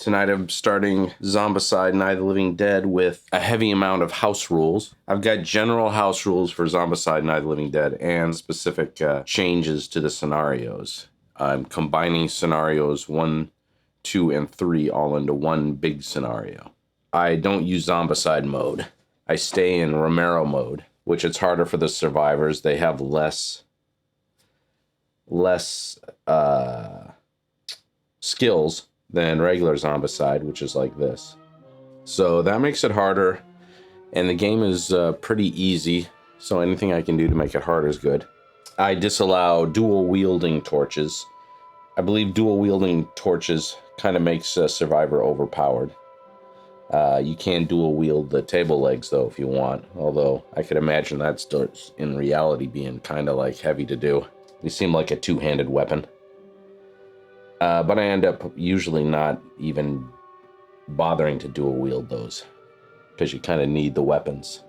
Tonight I'm starting Zombicide, Night of the Living Dead with a heavy amount of house rules. I've got general house rules for Zombicide, Night of the Living Dead and specific changes to the scenarios. I'm combining scenarios 1, 2, and 3 all into one big scenario. I don't use Zombicide mode. I stay in Romero mode, which it's harder for the survivors. They have less skills than regular Zombicide, which is like this. So that makes it harder, and the game is pretty easy, so anything I can do to make it harder is good. I disallow dual wielding torches. I believe dual wielding torches kind of makes a survivor overpowered. You can dual wield the table legs though if you want, although I could imagine that starts in reality being kind of like heavy to do. They seem like a two-handed weapon. But I end up usually not even bothering to dual wield those because you kind of need the weapons.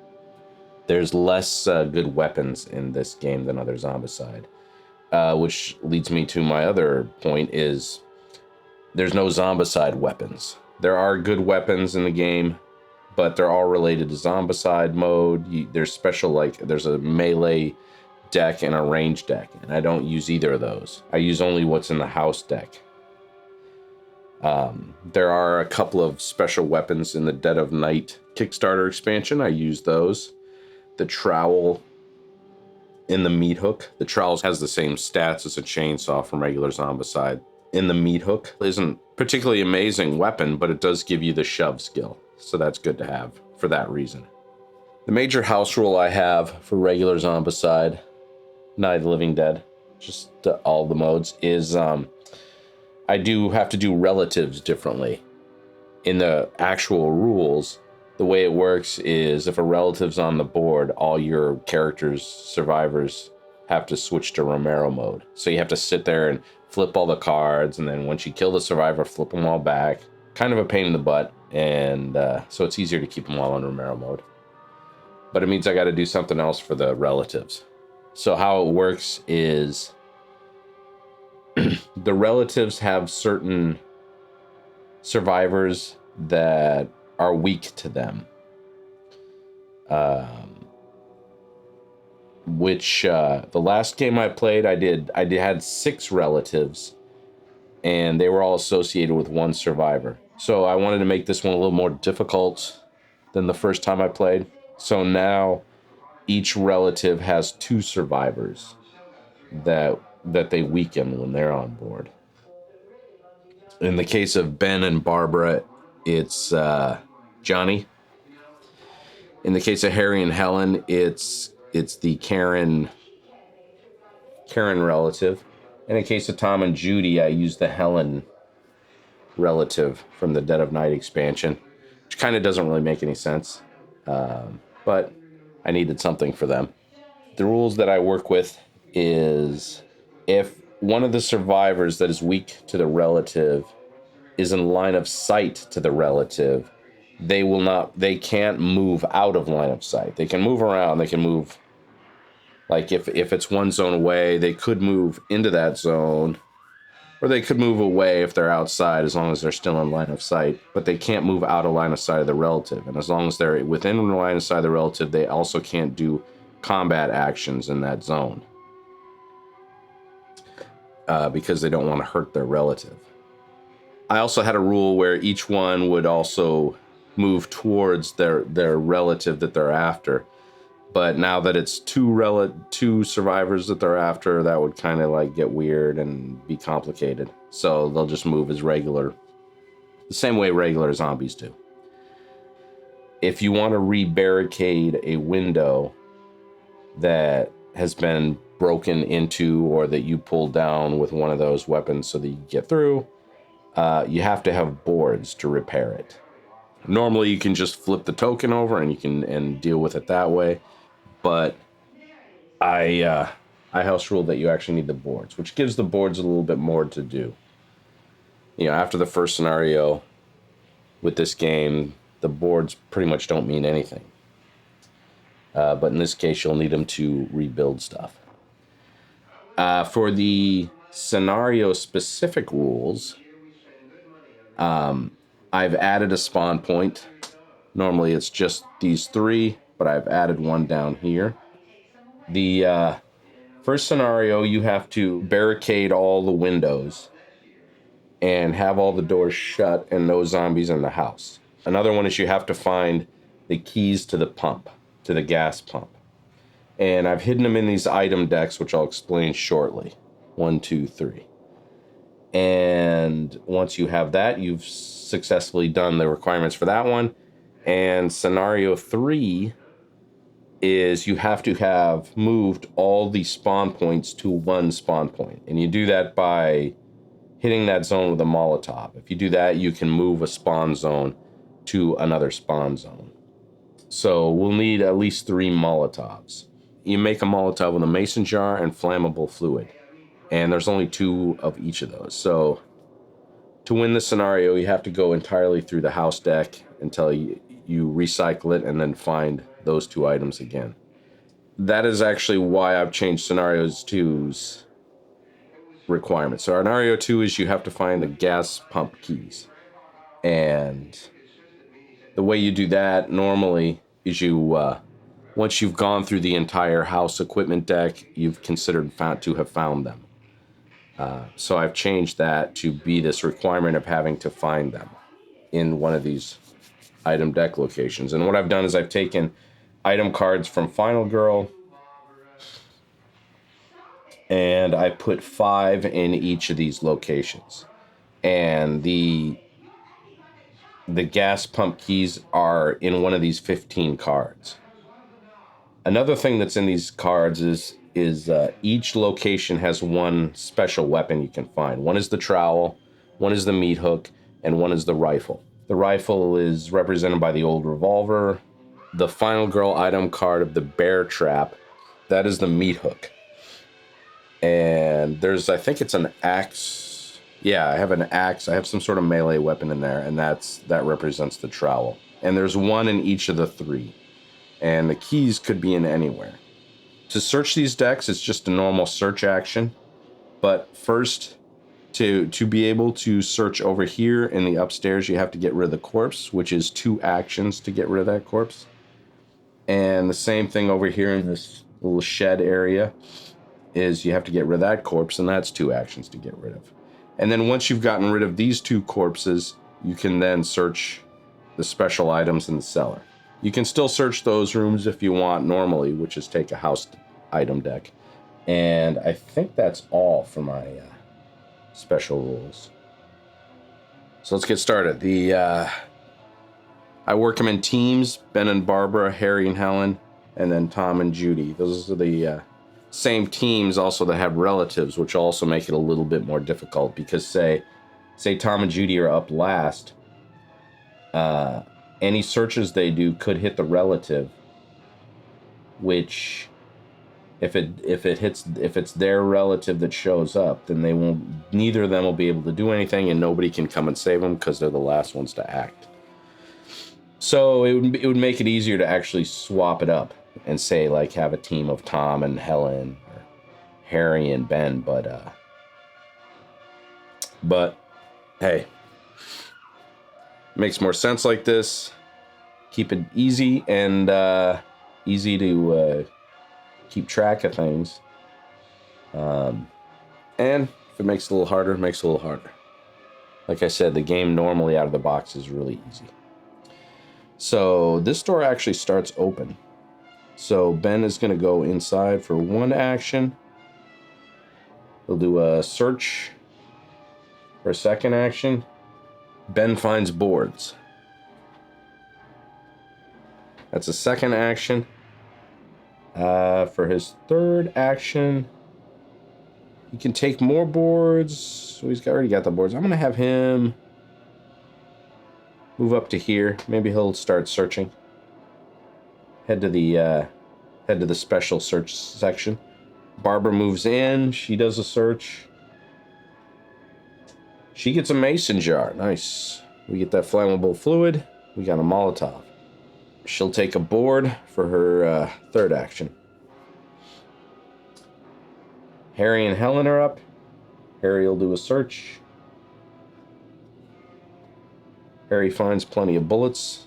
There's less good weapons in this game than other Zombicide, which leads me to my other point is there's no Zombicide weapons. There are good weapons in the game, but they're all related to Zombicide mode. There's special, like there's a melee deck and a range deck, and I don't use either of those. I use only what's in the house deck. There are a couple of special weapons in the Dead of Night Kickstarter expansion. I use those. The trowel in the meat hook. The trowel has the same stats as a chainsaw from regular Zombicide. In the meat hook isn't particularly amazing weapon, but it does give you the shove skill. So that's good to have for that reason. The major house rule I have for regular Zombicide, Night of the Living Dead, just all the modes, is I do have to do relatives differently. In the actual rules, the way it works is if a relative's on the board, all your characters, survivors, have to switch to Romero mode. So you have to sit there and flip all the cards, and then once you kill the survivor, flip them all back. Kind of a pain in the butt, and so it's easier to keep them all on Romero mode. But it means I got to do something else for the relatives. So how it works is the relatives have certain survivors that are weak to them. The last game I played, I had 6 relatives, and they were all associated with one survivor. So I wanted to make this one a little more difficult than the first time I played. So now each relative has 2 survivors that they weaken when they're on board. In the case of Ben and Barbara, it's Johnny. In the case of Harry and Helen, it's the Karen relative. In the case of Tom and Judy, I use the Helen relative from the Dead of Night expansion, which kind of doesn't really make any sense, but I needed something for them. The rules that I work with is if one of the survivors that is weak to the relative is in line of sight to the relative, they can't move out of line of sight. They can move around, they can move, like if it's one zone away, they could move into that zone, or they could move away if they're outside as long as they're still in line of sight, but they can't move out of line of sight of the relative. And as long as they're within line of sight of the relative, they also can't do combat actions in that zone. Because they don't want to hurt their relative. I also had a rule where each one would also move towards their relative that they're after. But now that it's 2 survivors that they're after, that would kind of like get weird and be complicated. So they'll just move as regular, the same way regular zombies do. If you want to re-barricade a window that has been broken into or that you pull down with one of those weapons so that you get through, you have to have boards to repair it. Normally you can just flip the token over and you can deal with it that way, but I house rule that you actually need the boards, which gives the boards a little bit more to do. You know, after the first scenario with this game, the boards pretty much don't mean anything. But in this case, you'll need them to rebuild stuff. For the scenario-specific rules, I've added a spawn point. Normally it's just these 3, but I've added one down here. The first scenario, you have to barricade all the windows and have all the doors shut and no zombies in the house. Another one is you have to find the keys to the pump, to the gas pump. And I've hidden them in these item decks, which I'll explain shortly. 1, 2, 3. And once you have that, you've successfully done the requirements for that one. And scenario 3 is you have to have moved all the spawn points to one spawn point. And you do that by hitting that zone with a Molotov. If you do that, you can move a spawn zone to another spawn zone. So we'll need at least 3 Molotovs. You make a Molotov with a mason jar and flammable fluid. And there's only 2 of each of those. So to win this scenario, you have to go entirely through the house deck until you recycle it and then find those 2 items again. That is actually why I've changed scenarios 2's requirements. So scenario 2 is you have to find the gas pump keys. And the way you do that normally is you, once you've gone through the entire house equipment deck, you've considered to have found them. So I've changed that to be this requirement of having to find them in one of these item deck locations. And what I've done is I've taken item cards from Final Girl and I put 5 in each of these locations. And the gas pump keys are in one of these 15 cards. Another thing that's in these cards is each location has one special weapon you can find. One is the trowel, one is the meat hook, and one is the rifle. The rifle is represented by the old revolver. The Final Girl item card of the bear trap, that is the meat hook. And there's, I think it's an axe. Yeah, I have an axe. I have some sort of melee weapon in there, and that represents the trowel. And there's one in each of the 3. And the keys could be in anywhere. To search these decks, it's just a normal search action. But first, to be able to search over here in the upstairs, you have to get rid of the corpse, which is 2 actions to get rid of that corpse. And the same thing over here in this little shed area is you have to get rid of that corpse, and that's 2 actions to get rid of. And then once you've gotten rid of these 2 corpses, you can then search the special items in the cellar. You can still search those rooms if you want normally, which is take a house item deck. And I think that's all for my special rules. So let's get started. I work them in teams: Ben and Barbara, Harry and Helen, and then Tom and Judy. Those are the same teams also that have relatives, which also make it a little bit more difficult because say Tom and Judy are up last. Any searches they do could hit the relative, which if it's their relative that shows up, then neither of them will be able to do anything, and nobody can come and save them because they're the last ones to act. So it would make it easier to actually swap it up and say like have a team of Tom and Helen or Harry and Ben, but hey, makes more sense like this. Keep it easy and easy to keep track of things. And if it makes it a little harder, it makes it a little harder. Like I said, the game normally out of the box is really easy. So this door actually starts open. So Ben is going to go inside for 1 action. He'll do a search for a 2nd action. Ben finds boards. That's a 2nd action. For his 3rd action, he can take more boards. So he's already got the boards. I'm going to have him move up to here. Maybe he'll start searching. Head to the special search section. Barbara moves in. She does a search. She gets a mason jar. Nice. We get that flammable fluid. We got a Molotov. She'll take a board for her 3rd action. Harry and Helen are up. Harry will do a search. Harry finds plenty of bullets.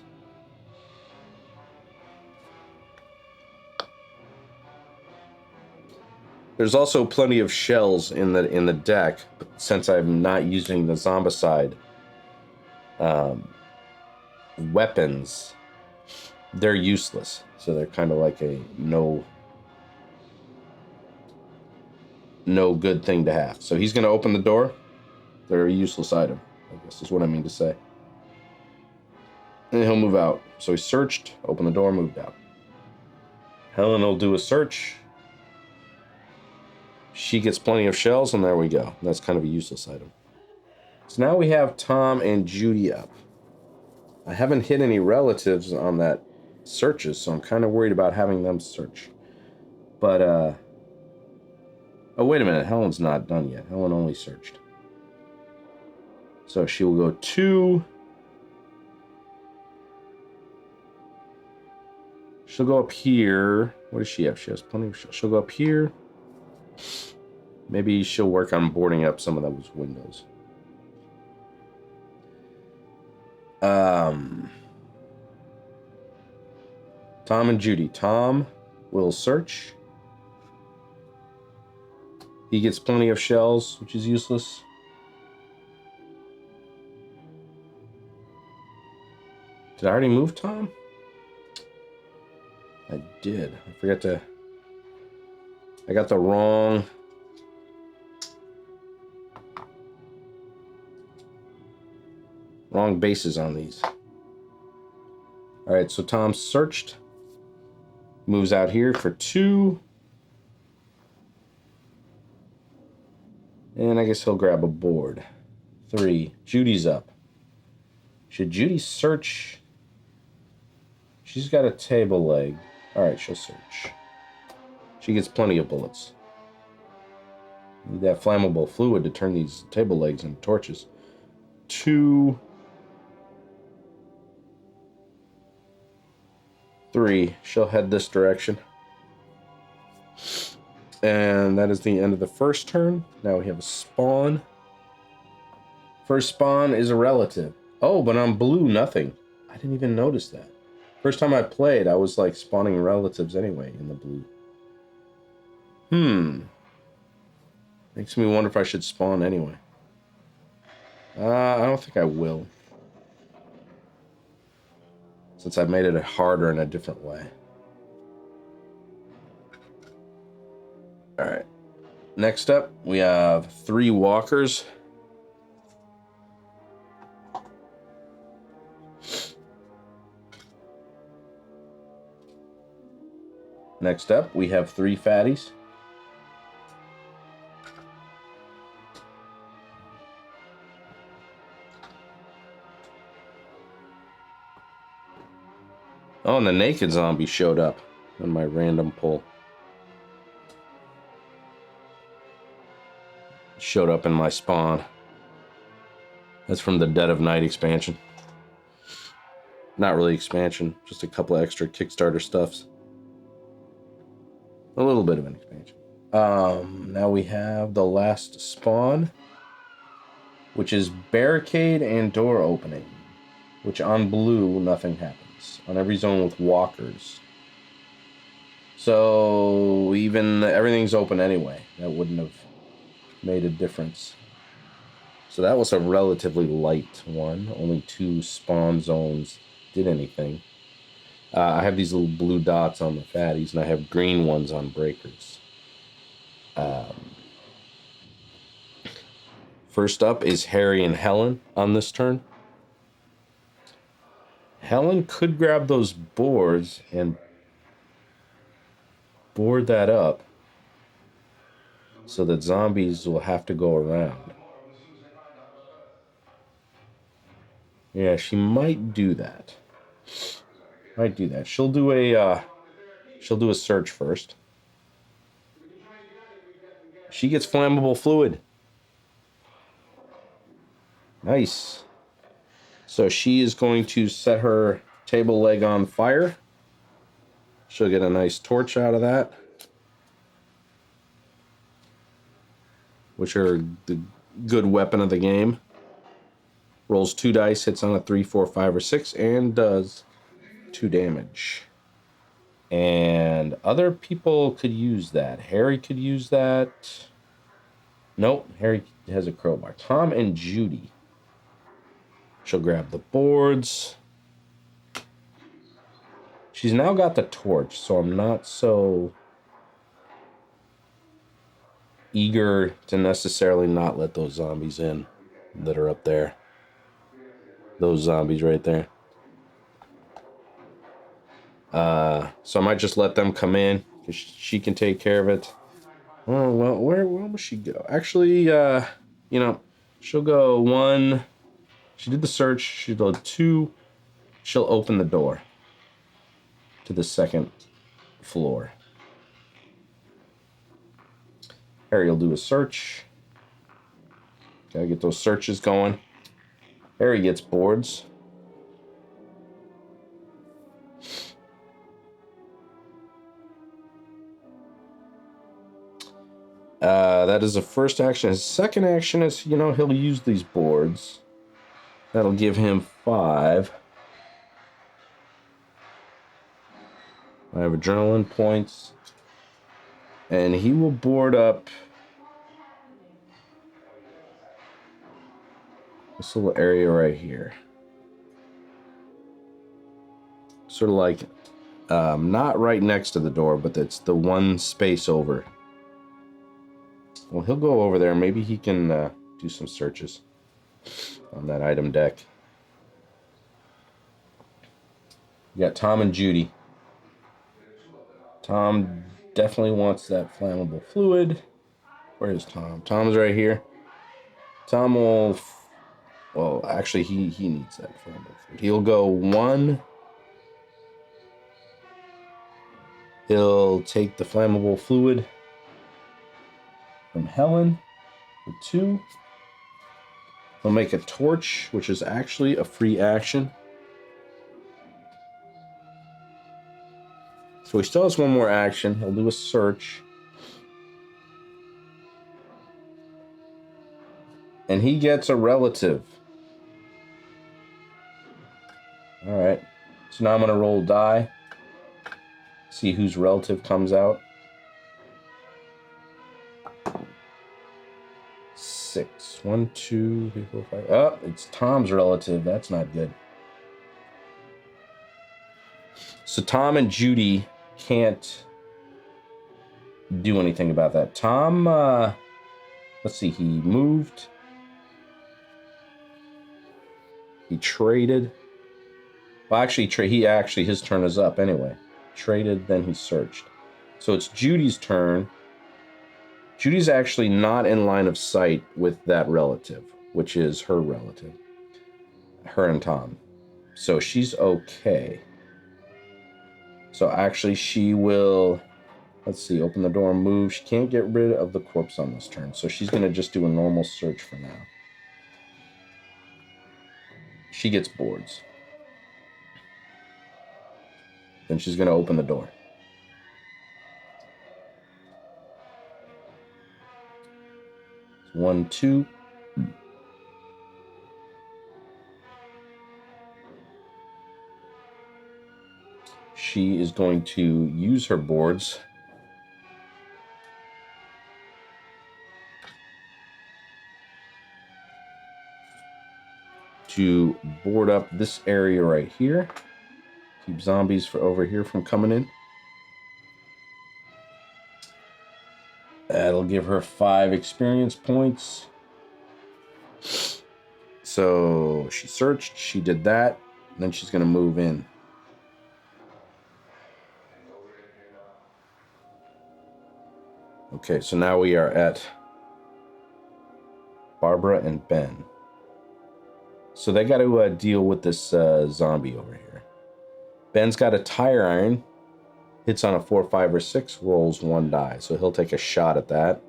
There's also plenty of shells in the deck, but since I'm not using the Zombicide weapons, they're useless. So they're kind of like a no good thing to have. So he's going to open the door. They're a useless item, I guess is what I mean to say. And he'll move out. So he searched, opened the door, moved out. Helen will do a search. She gets plenty of shells, and there we go. That's kind of a useless item. So now we have Tom and Judy up. I haven't hit any relatives on that searches, so I'm kind of worried about having them search. But, oh, wait a minute. Helen's not done yet. Helen only searched. So she will go 2. She'll go up here. What does she have? She has plenty of shells. She'll go up here. Maybe she'll work on boarding up some of those windows. Tom and Judy. Tom will search. He gets plenty of shells, which is useless. Did I already move Tom? I did. I forgot to... I got the wrong bases on these. All right, so Tom searched. Moves out here for 2. And I guess he'll grab a board. 3. Judy's up. Should Judy search? She's got a table leg. All right, she'll search. She gets plenty of bullets. Need that flammable fluid to turn these table legs into torches. 2. 3. She'll head this direction. And that is the end of the first turn. Now we have a spawn. First spawn is a relative. Oh, but on blue, nothing. I didn't even notice that. First time I played, I was like spawning relatives anyway in the blue. Makes me wonder if I should spawn anyway. I don't think I will. Since I've made it harder in a different way. Alright. Next up, we have 3 walkers. Next up, we have 3 fatties. Oh, and the naked zombie showed up on my random pull. Showed up in my spawn. That's from the Dead of Night expansion. Not really expansion, just a couple of extra Kickstarter stuffs. A little bit of an expansion. Now we have the last spawn, which is barricade and door opening, which on blue, nothing happens. On every zone with walkers. So even everything's open anyway. That wouldn't have made a difference. So that was a relatively light one. Only 2 spawn zones did anything. I have these little blue dots on the fatties, and I have green ones on breakers. First up is Harry and Helen on this turn. Helen could grab those boards and board that up so that zombies will have to go around. Yeah, she might do that. She'll do a search first. She gets flammable fluid. Nice. So she is going to set her table leg on fire. She'll get a nice torch out of that, which are the good weapon of the game. Rolls 2 dice, hits on a 3, 4, 5, or 6, and does 2 damage. And other people could use that. Harry could use that. Nope, Harry has a crowbar. Tom and Judy. She'll grab the boards. She's now got the torch, so I'm not so eager to necessarily not let those zombies in that are up there. Those zombies right there. So I might just let them come in, because she can take care of it. Oh, well, where will she go? Actually, she'll go 1. She did the search. She'll go 2. She'll open the door to the 2nd floor. Harry will do a search. Gotta get those searches going. Harry gets boards. That is the first action. His second action is, he'll use these boards. That'll give him 5. I have adrenaline points. And he will board up this little area right here. Sort of like, not right next to the door, but it's the one space over. Well, he'll go over there. Maybe he can do some searches on that item deck. We got Tom and Judy. Tom definitely wants that flammable fluid. Where is Tom? Tom's right here. Tom will... Well, actually, he needs that flammable fluid. He'll go 1. He'll take the flammable fluid from Helen for 2. He'll make a torch, which is actually a free action. So he still has 1 more action. He'll do a search. And he gets a relative. Alright. So now I'm going to roll die. See whose relative comes out. 6. 1, 2, 3, 4, 5. Oh, it's Tom's relative. That's not good. So Tom and Judy can't do anything about that. Tom, let's see, he moved. He traded. Well, actually, his turn is up anyway. Traded, then he searched. So it's Judy's turn. Judy's actually not in line of sight with that relative, which is her relative. Her and Tom. So she's okay. So actually she will, let's see, open the door and move. She can't get rid of the corpse on this turn. So she's going to just do a normal search for now. She gets boards. Then she's going to open the door. It's 1, 2. She is going to use her boards to board up this area right here. Keep zombies over here from coming in. That'll give her 5 experience points. So she searched, she did that, and then she's going to move in. Okay, so now we are at Barbara and Ben. So they got to deal with this zombie over here. Ben's got a tire iron. Hits on a 4, 5, or 6, rolls 1 die. So he'll take a shot at that.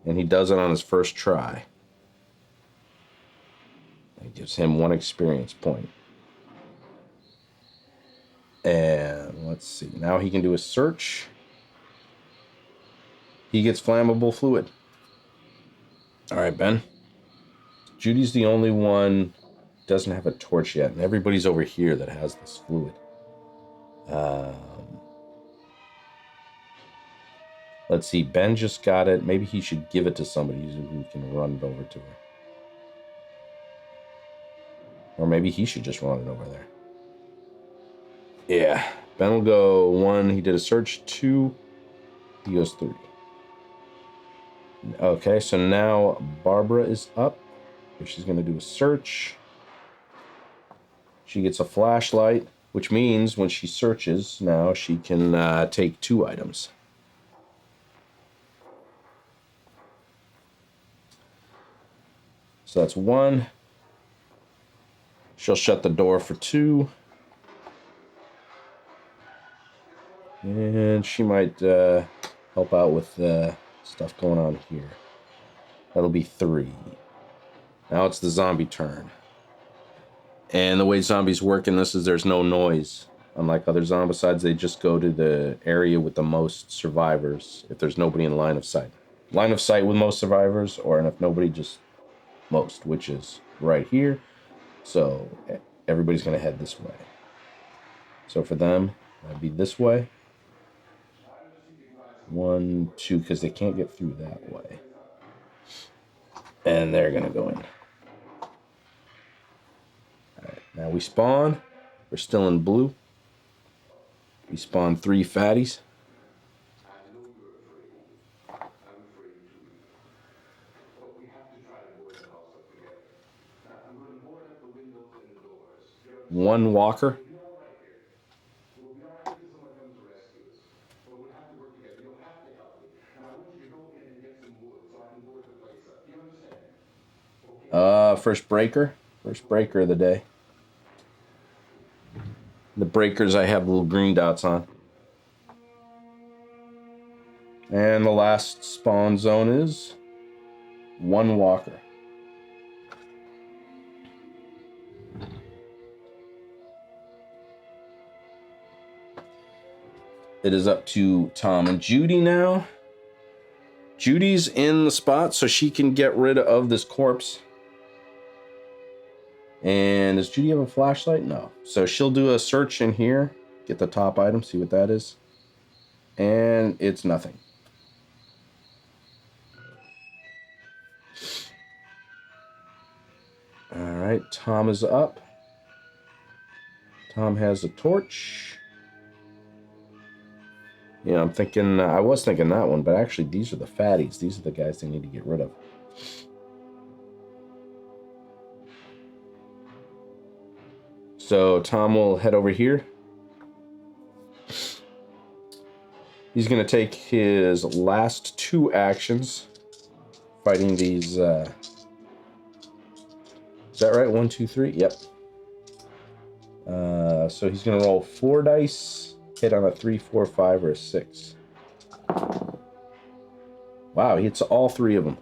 And he does it on his first try. It gives him 1 experience point. And let's see. Now he can do a search. He gets flammable fluid. All right, Ben. Judy's the only one doesn't have a torch yet, and everybody's over here that has this fluid. Let's see, Ben just got it. Maybe he should give it to somebody who can run it over to her. Or maybe he should just run it over there. Yeah, Ben will go 1. He did a search. 2. He goes 3. Okay, so now Barbara is up. She's going to do a search. She gets a flashlight, which means when she searches now, she can take 2 items. So that's 1. She'll shut the door for 2. And she might help out with stuff going on here. That'll be 3. Now it's the zombie turn. And the way zombies work in this is there's no noise. Unlike other zombicides, they just go to the area with the most survivors if there's nobody in line of sight. Line of sight with most survivors, or if nobody, just most, which is right here. So everybody's going to head this way. So for them, that'd be this way. 1, 2, because they can't get through that way. And they're going to go in. Alright, now we spawn. We're still in blue. We spawn 3 fatties. One walker. First breaker. First breaker of the day. The breakers I have little green dots on. And the last spawn zone is 1 walker. It is up to Tom and Judy now. Judy's in the spot so she can get rid of this corpse. And does Judy have a flashlight? No. So she'll do a search in here, get the top item, see what that is. And it's nothing. All right, Tom is up. Tom has a torch. Yeah, I'm thinking, I was thinking that one, but actually these are the fatties. These are the guys they need to get rid of. So Tom will head over here. He's going to take his last 2 actions fighting these. Is that right? 1, 2, 3? Yep. So he's going to roll 4 dice, hit on a 3, 4, 5, or a 6. Wow, he hits all 3 of them.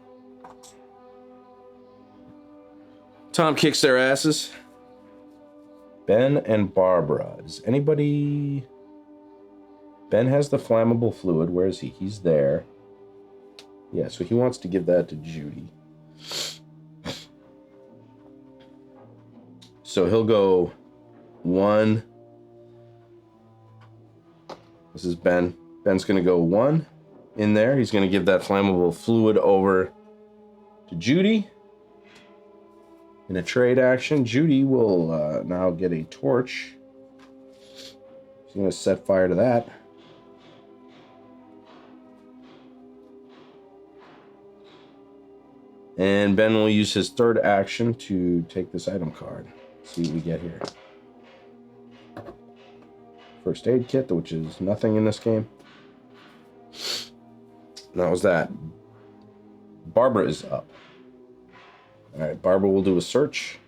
Tom kicks their asses. Ben and Barbara. Does anybody... Ben has the flammable fluid. Where is he? He's there. Yeah, so he wants to give that to Judy. So he'll go 1. This is Ben. Ben's going to go 1 in there. He's going to give that flammable fluid over to Judy. In a trade action, Judy will now get a torch. She's going to set fire to that. And Ben will use his 3rd action to take this item card. See what we get here. First aid kit, which is nothing in this game. And that was that. Barbara is up. All right, Barbara will do a search.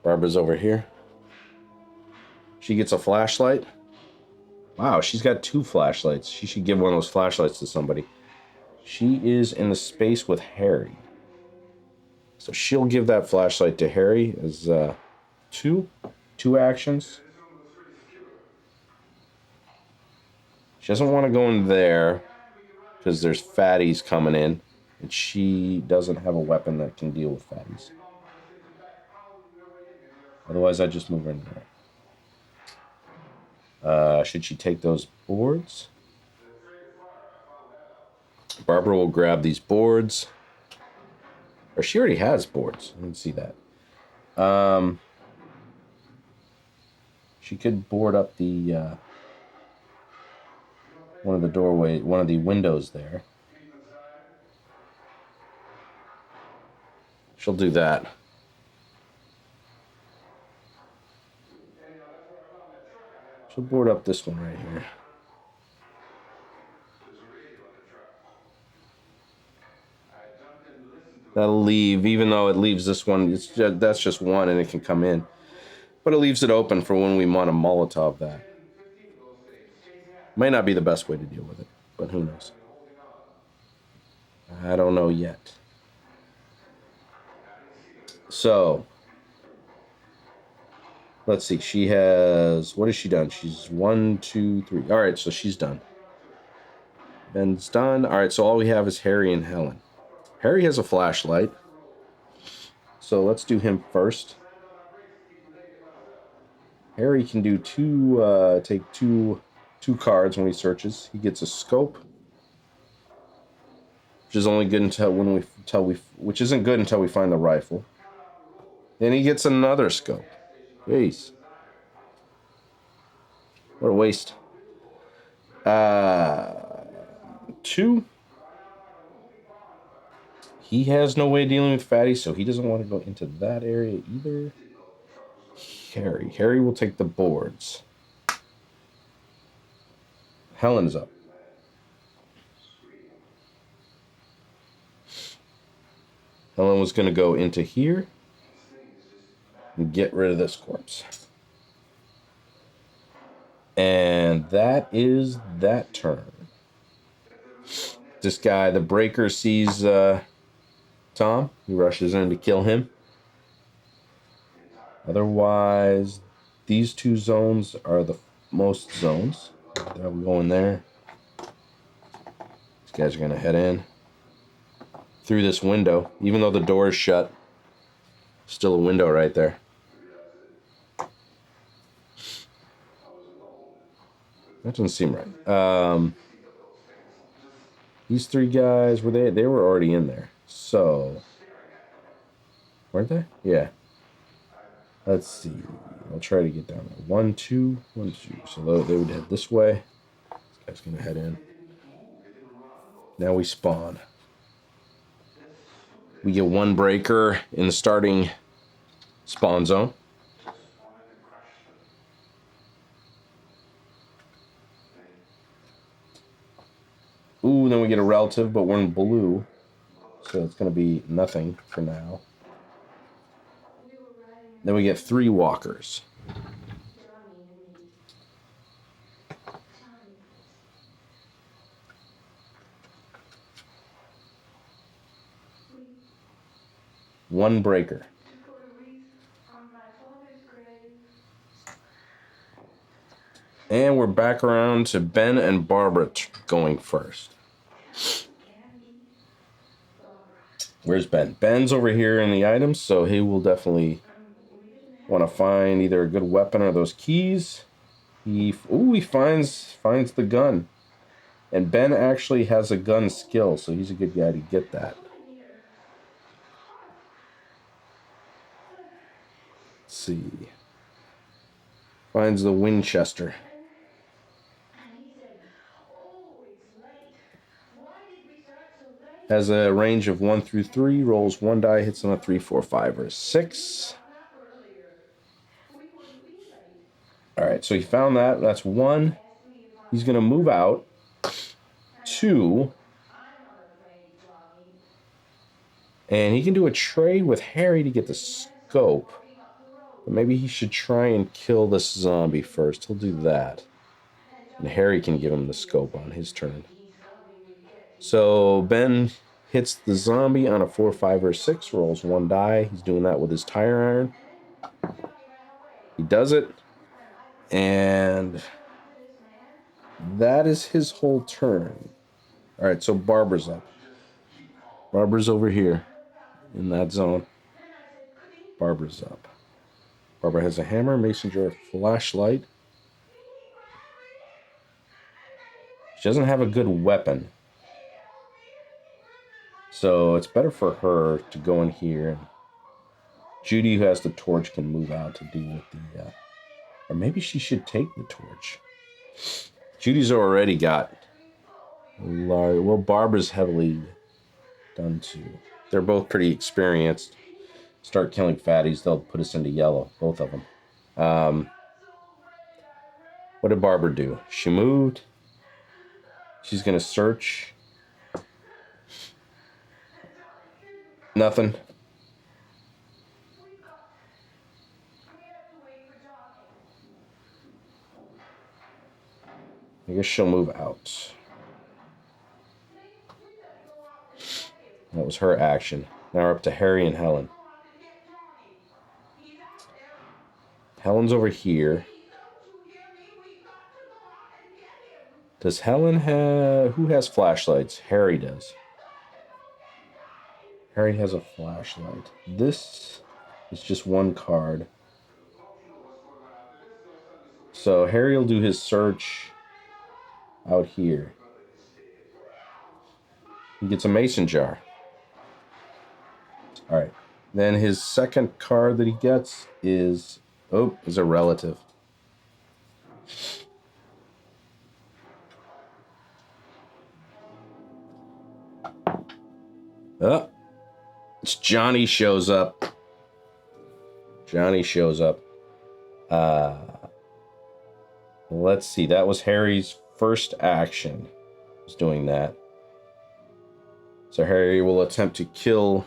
Barbara's over here. She gets a flashlight. Wow, she's got 2 flashlights. She should give one of those flashlights to somebody. She is in the space with Harry. So she'll give that flashlight to Harry as 2 actions. She doesn't want to go in there because there's fatties coming in And she doesn't have a weapon that can deal with fatties. Otherwise, I just move her in there. Should she take those boards? Barbara will grab these boards. Or she already has boards. I didn't see that. She could board up the one of the windows there. She'll do that. She'll board up this one right here. That'll leave, even though it leaves this one, that's just one and it can come in. But it leaves it open for when we want to Molotov that. Might not be the best way to deal with it, but who knows? I don't know yet. So, let's see. She has, what has she done? She's 1, 2, 3. All right, so she's done. Ben's done. All right, so all we have is Harry and Helen. Harry has a flashlight. So let's do him first. Harry can do take two cards when he searches. He gets a scope, which is only good which isn't good until we find the rifle. Then he gets another scope. Jeez. What a waste. 2. He has no way of dealing with fatties, so he doesn't want to go into that area either. Harry will take the boards. Helen's up. Helen was going to go into here and get rid of this corpse. And that is that turn. This guy, the breaker, sees Tom. He rushes in to kill him. Otherwise, these 2 zones are the most zones. There we go in there. These guys are going to head in through this window. Even though the door is shut, still a window right there. That doesn't seem right. These 3 guys, they were already in there. So, weren't they? Yeah. Let's see. I'll try to get down there. 1, 2, 1, 2. So they would head this way. This guy's going to head in. Now we spawn. We get 1 breaker in the starting spawn zone. Ooh, then we get a relative, but we're in blue. So it's going to be nothing for now. Then we get 3 walkers. One breaker. And we're back around to Ben and Barbara going first. Where's Ben? Ben's over here in the items, so he will definitely want to find either a good weapon or those keys. He finds the gun. And Ben actually has a gun skill, so he's a good guy to get that. Let's see. Finds the Winchester. Has a range of 1 through 3, rolls 1 die, hits on a 3, 4, 5, or 6. Alright, so he found that. That's 1. He's going to move out. 2. And he can do a trade with Harry to get the scope. But maybe he should try and kill this zombie first. He'll do that. And Harry can give him the scope on his turn. So Ben hits the zombie on a 4, 5, or 6, rolls 1 die. He's doing that with his tire iron. He does it. And that is his whole turn. All right, so Barbara's up. Barbara's over here in that zone. Barbara's up. Barbara has a hammer, mason jar, flashlight. She doesn't have a good weapon. So it's better for her to go in here. Judy, who has the torch, can move out to deal with the... or maybe she should take the torch. Judy's already got... well, Barbara's heavily done too. They're both pretty experienced. Start killing fatties, they'll put us into yellow, both of them. What did Barbara do? She moved. She's going to search. Nothing. I guess she'll move out. That was her action. Now we're up to Harry and Helen. Helen's over here. Does Helen have... who has flashlights? Harry does. Harry has a flashlight. This is just one card. So Harry will do his search out here. He gets a mason jar. All right. Then his second card that he gets is a relative. Oh, it's Johnny shows up. Johnny shows up. Let's see. That was Harry's first action. Was doing that. So Harry will attempt to kill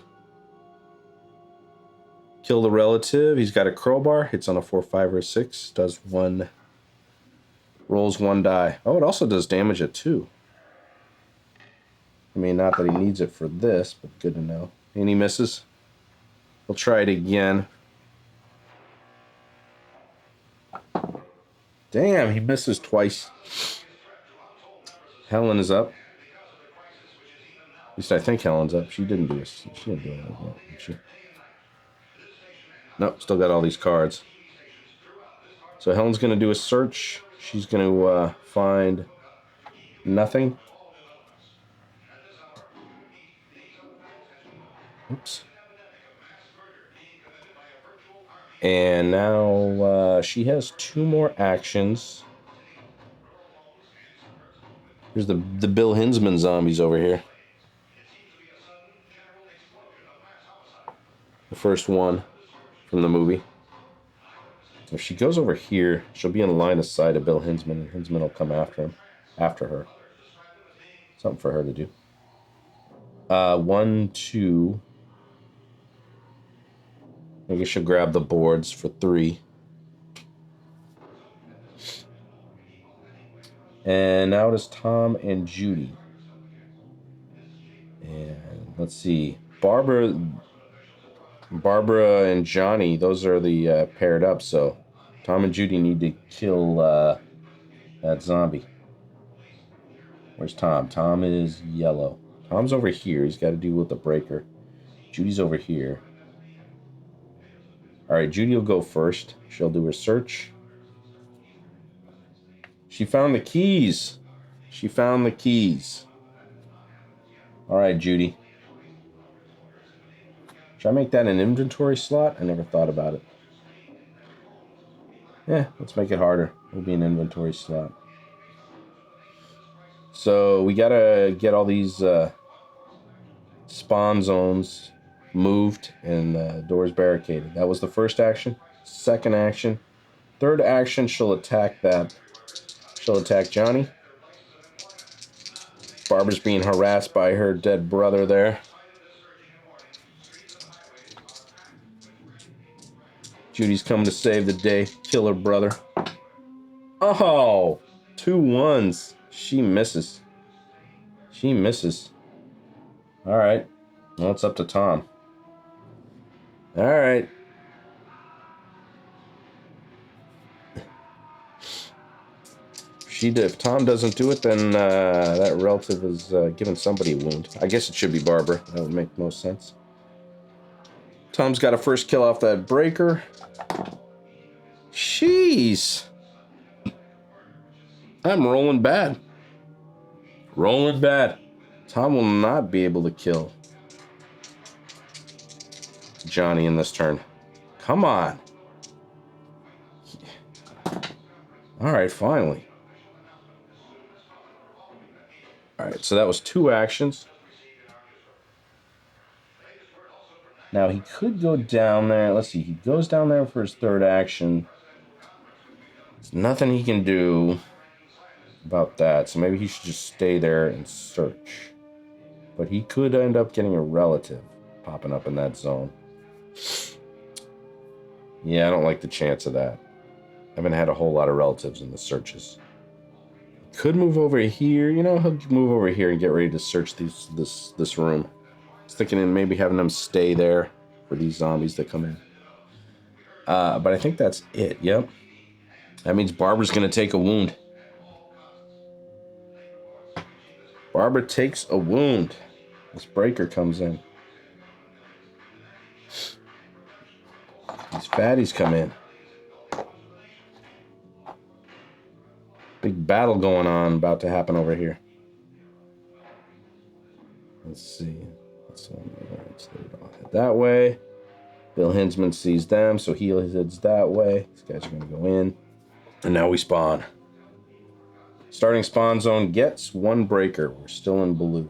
the relative. He's got a crowbar. Hits on a 4, 5, or 6. Does one. Rolls 1 die. Oh, it also does damage at 2. I mean, not that he needs it for this, but good to know. And he misses. We'll try it again. Damn, he misses twice. Helen is up. At least I think Helen's up. She didn't do it. She didn't do it like that, did she? Nope, still got all these cards. So Helen's going to do a search. She's going to find nothing. Oops. And now she has 2 more actions. Here's the Bill Hinsman zombies over here. The first one from the movie. If she goes over here, she'll be in line of sight of Bill Hinsman, and Hinsman will come after her. Something for her to do. 1, 2. I guess she'll grab the boards for 3. And now it is Tom and Judy. And let's see. Barbara and Johnny, those are the paired up. So Tom and Judy need to kill that zombie. Where's Tom? Tom is yellow. Tom's over here. He's got to deal with the breaker. Judy's over here. All right, Judy will go first. She'll do her search. She found the keys. She found the keys. All right, Judy. Should I make that an inventory slot? I never thought about it. Yeah, let's make it harder. It'll be an inventory slot. So we gotta get all these spawn zones moved and doors barricaded. That was the first action. Second action. Third action, she'll attack that. She'll attack Johnny. Barbara's being harassed by her dead brother there. Judy's coming to save the day. Kill her brother. Oh! 2 1s. She misses. She misses. Alright. Well, it's up to Tom. Alright. If Tom doesn't do it, then that relative is giving somebody a wound. I guess it should be Barbara. That would make most sense. Tom's got a first kill off that breaker. Jeez. I'm rolling bad. Rolling bad. Tom will not be able to kill Johnny in this turn. Come on. All right, finally. All right, so that was 2 actions. Now, he could go down there. Let's see. He goes down there for his 3rd action. There's nothing he can do about that, so maybe he should just stay there and search. But he could end up getting a relative popping up in that zone. Yeah, I don't like the chance of that. I haven't had a whole lot of relatives in the searches. Could move over here. You know, he'll move over here and get ready to search this room. I was thinking of maybe having them stay there for these zombies that come in. But I think that's it. Yep. That means Barbara's going to take a wound. Barbara takes a wound. This breaker comes in. These fatties come in. Big battle going on, about to happen over here. Let's see. So they don't head that way. Bill Hinsman sees them, so he heads that way. These guys are going to go in. And now we spawn. Starting spawn zone gets 1 breaker. We're still in blue.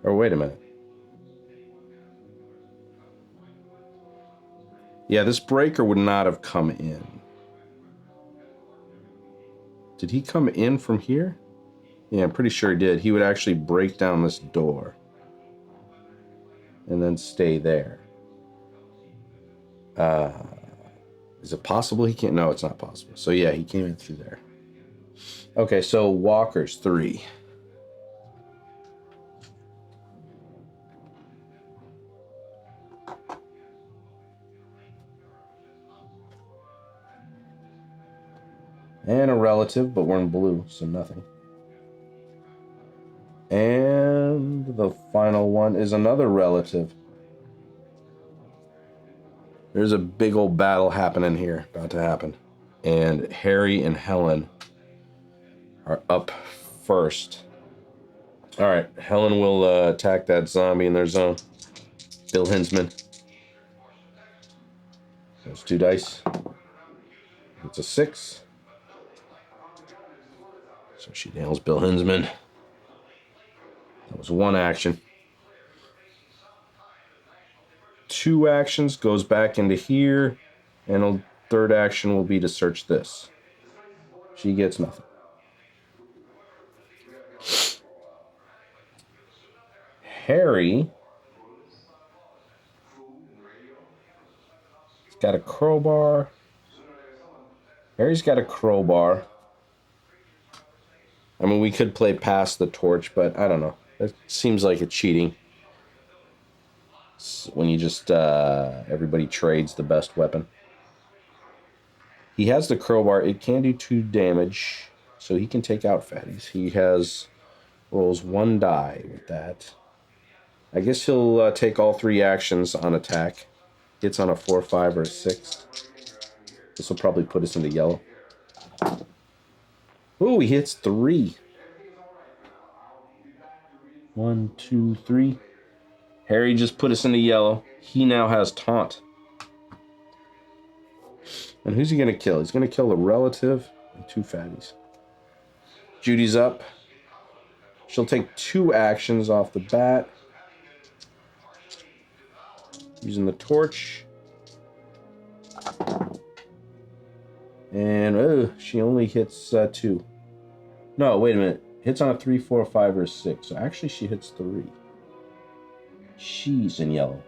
Or wait a minute. Yeah, this breaker would not have come in. Did he come in from here? Yeah, I'm pretty sure he did. He would actually break down this door. And then stay there. Is it possible he can't? No, it's not possible. So yeah, he came in through there. Okay, so walkers 3. And a relative, but we're in blue, so nothing. And the final one is another relative. There's a big old battle happening here, about to happen. And Harry and Helen are up first. All right, Helen will attack that zombie in their zone. Bill Hinsman. Those 2 dice. It's a 6. So she nails Bill Hinsman. That was 1 action. 2 actions, goes back into here, and a 3rd action will be to search this. She gets nothing. Harry has got a crowbar. Harry's got a crowbar. I mean, we could play past the torch, but I don't know. It seems like it's cheating. When you just, everybody trades the best weapon. He has the crowbar. It can do 2 damage, so he can take out fatties. He rolls 1 die with that. I guess he'll take all 3 actions on attack. Hits on a 4, 5, or a 6. This will probably put us into yellow. Ooh, he hits 3. 1, 2, 3. Harry just put us into yellow. He now has taunt. And who's he going to kill? He's going to kill a relative and 2 fatties. Judy's up. She'll take 2 actions off the bat. Using the torch. And she only hits 2. No, wait a minute. Hits on a 3, 4, 5, or 6. So actually she hits 3. She's in yellow.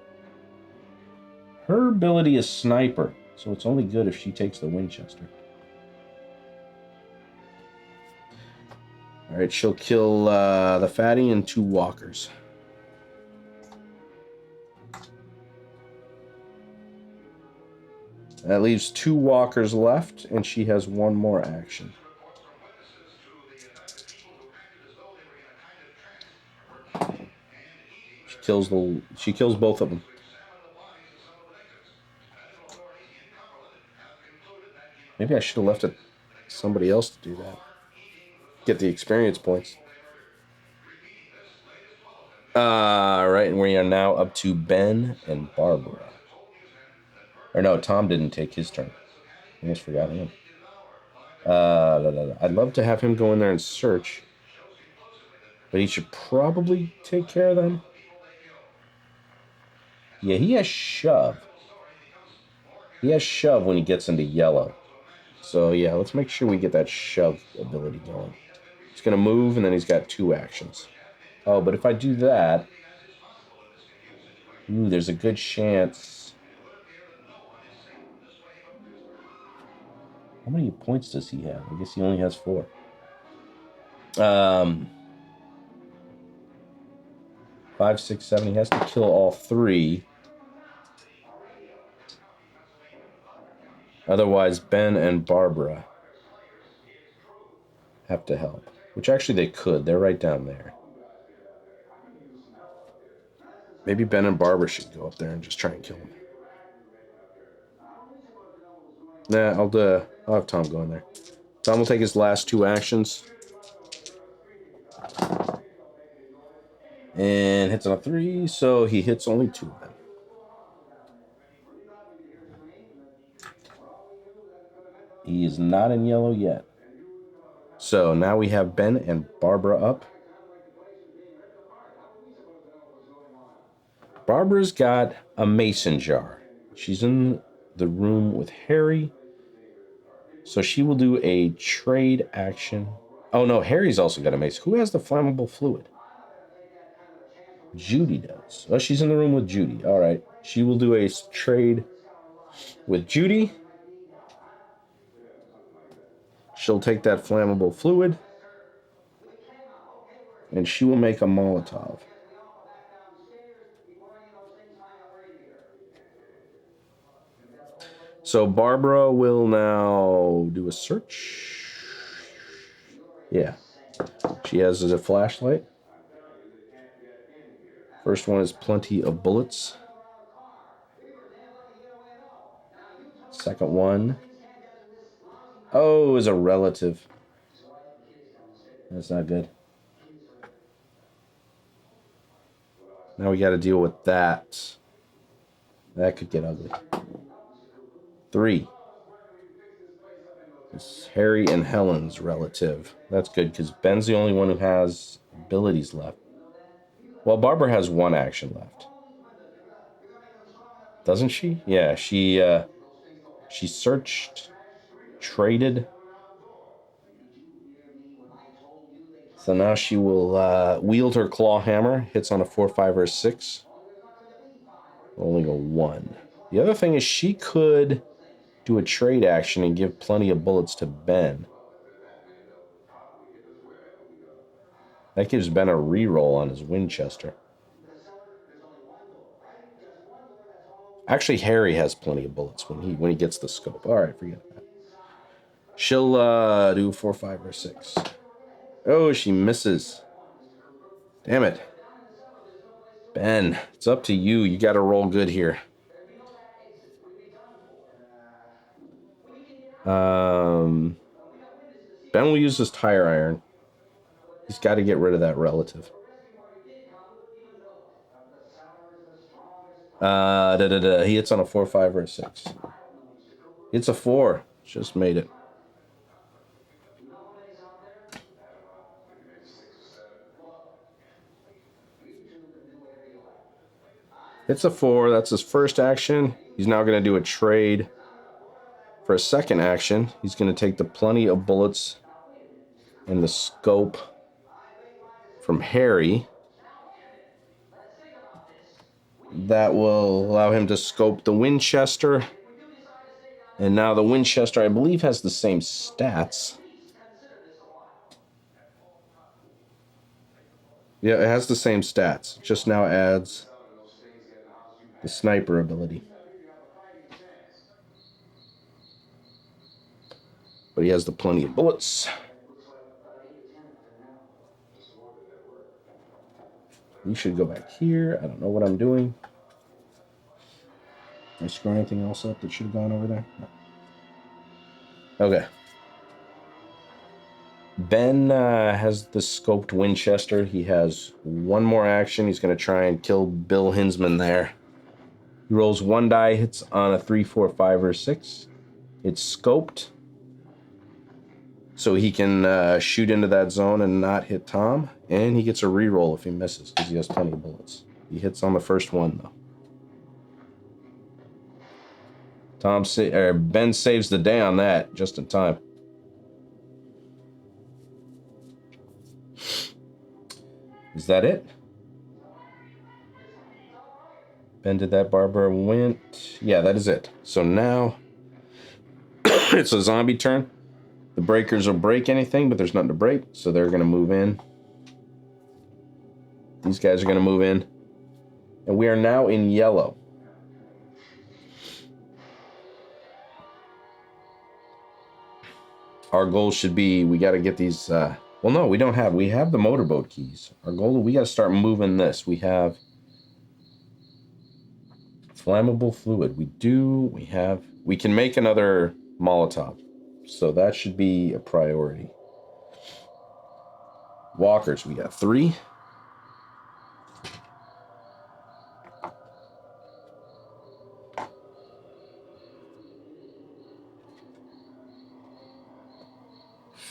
Her ability is sniper, so it's only good if she takes the Winchester. All right, she'll kill the fatty and 2 walkers. That leaves 2 walkers left, and she has 1 more action. She kills both of them. Maybe I should have left it somebody else to do that. Get the experience points. Right, and we are now up to Ben and Barbara. Or no, Tom didn't take his turn. I almost forgot him. I'd love to have him go in there and search, but he should probably take care of them. Yeah, he has shove. He has shove when he gets into yellow. So yeah, let's make sure we get that shove ability going. He's going to move, and then he's got 2 actions. Oh, but if I do that... Ooh, there's a good chance... How many points does he have? I guess he only has 4. 5, 6, 7. He has to kill all 3. Otherwise, Ben and Barbara have to help. Which actually they could. They're right down there. Maybe Ben and Barbara should go up there and just try and kill him. Nah, I'll have Tom go in there. Tom will take his last 2 actions. And hits on a 3, so he hits only 2 of them. He is not in yellow yet. So now we have Ben and Barbara up. Barbara's got a mason jar. She's in the room with Harry. So she will do a trade action. Oh no, Harry's also got a mace. Who has the flammable fluid? Judy does. Oh, she's in the room with Judy. All right. She will do a trade with Judy. She'll take that flammable fluid. And she will make a Molotov. So Barbara will now do a search. Yeah. She has a flashlight. First one is plenty of bullets. Second one. Oh, is a relative. That's not good. Now we got to deal with that. That could get ugly. 3. It's Harry and Helen's relative. That's good because Ben's the only one who has abilities left. Well, Barbara has 1 action left. Doesn't she? Yeah, she searched, traded. So now she will wield her claw hammer. Hits on a 4, 5, or 6. Rolling a 1. The other thing is she could do a trade action and give plenty of bullets to Ben. That gives Ben a reroll on his Winchester. Actually, Harry has plenty of bullets when he gets the scope. All right, forget that. She'll do 4, 5, or 6. Oh, she misses. Damn it. Ben, it's up to you. You got to roll good here. Ben will use his tire iron. He's got to get rid of that relative. He hits on a 4, 5, or a 6. It's a 4. Just made it. It's a 4. That's his first action. He's now going to do a trade. For a second action, he's going to take the plenty of bullets and the scope from Harry. That will allow him to scope the Winchester. And now the Winchester, I believe, has the same stats. Yeah, it has the same stats. Just now adds the sniper ability. But he has the plenty of bullets. You should go back here. I don't know what I'm doing. Did I screw anything else up that should have gone over there? No. Okay. Ben has the scoped Winchester. He has one more action. He's going to try and kill Bill Hinsman there. He rolls one die, hits on a 3, 4, 5, or 6. It's scoped. So he can shoot into that zone and not hit Tom. And he gets a reroll if he misses because he has plenty of bullets. He hits on the first one, though. Ben saves the day on that, just in time. Is that it? Ben did that. Barbara went. Yeah, that is it. So now it's a zombie turn. The breakers will break anything, but there's nothing to break, so they're going to move in. These guys are going to move in. And we are now in yellow. Our goal should be, we got to get these, well, no, we don't have, we have the motorboat keys. Our goal, we got to start moving this. We have flammable fluid. We can make another Molotov. So that should be a priority. Walkers, we got 3.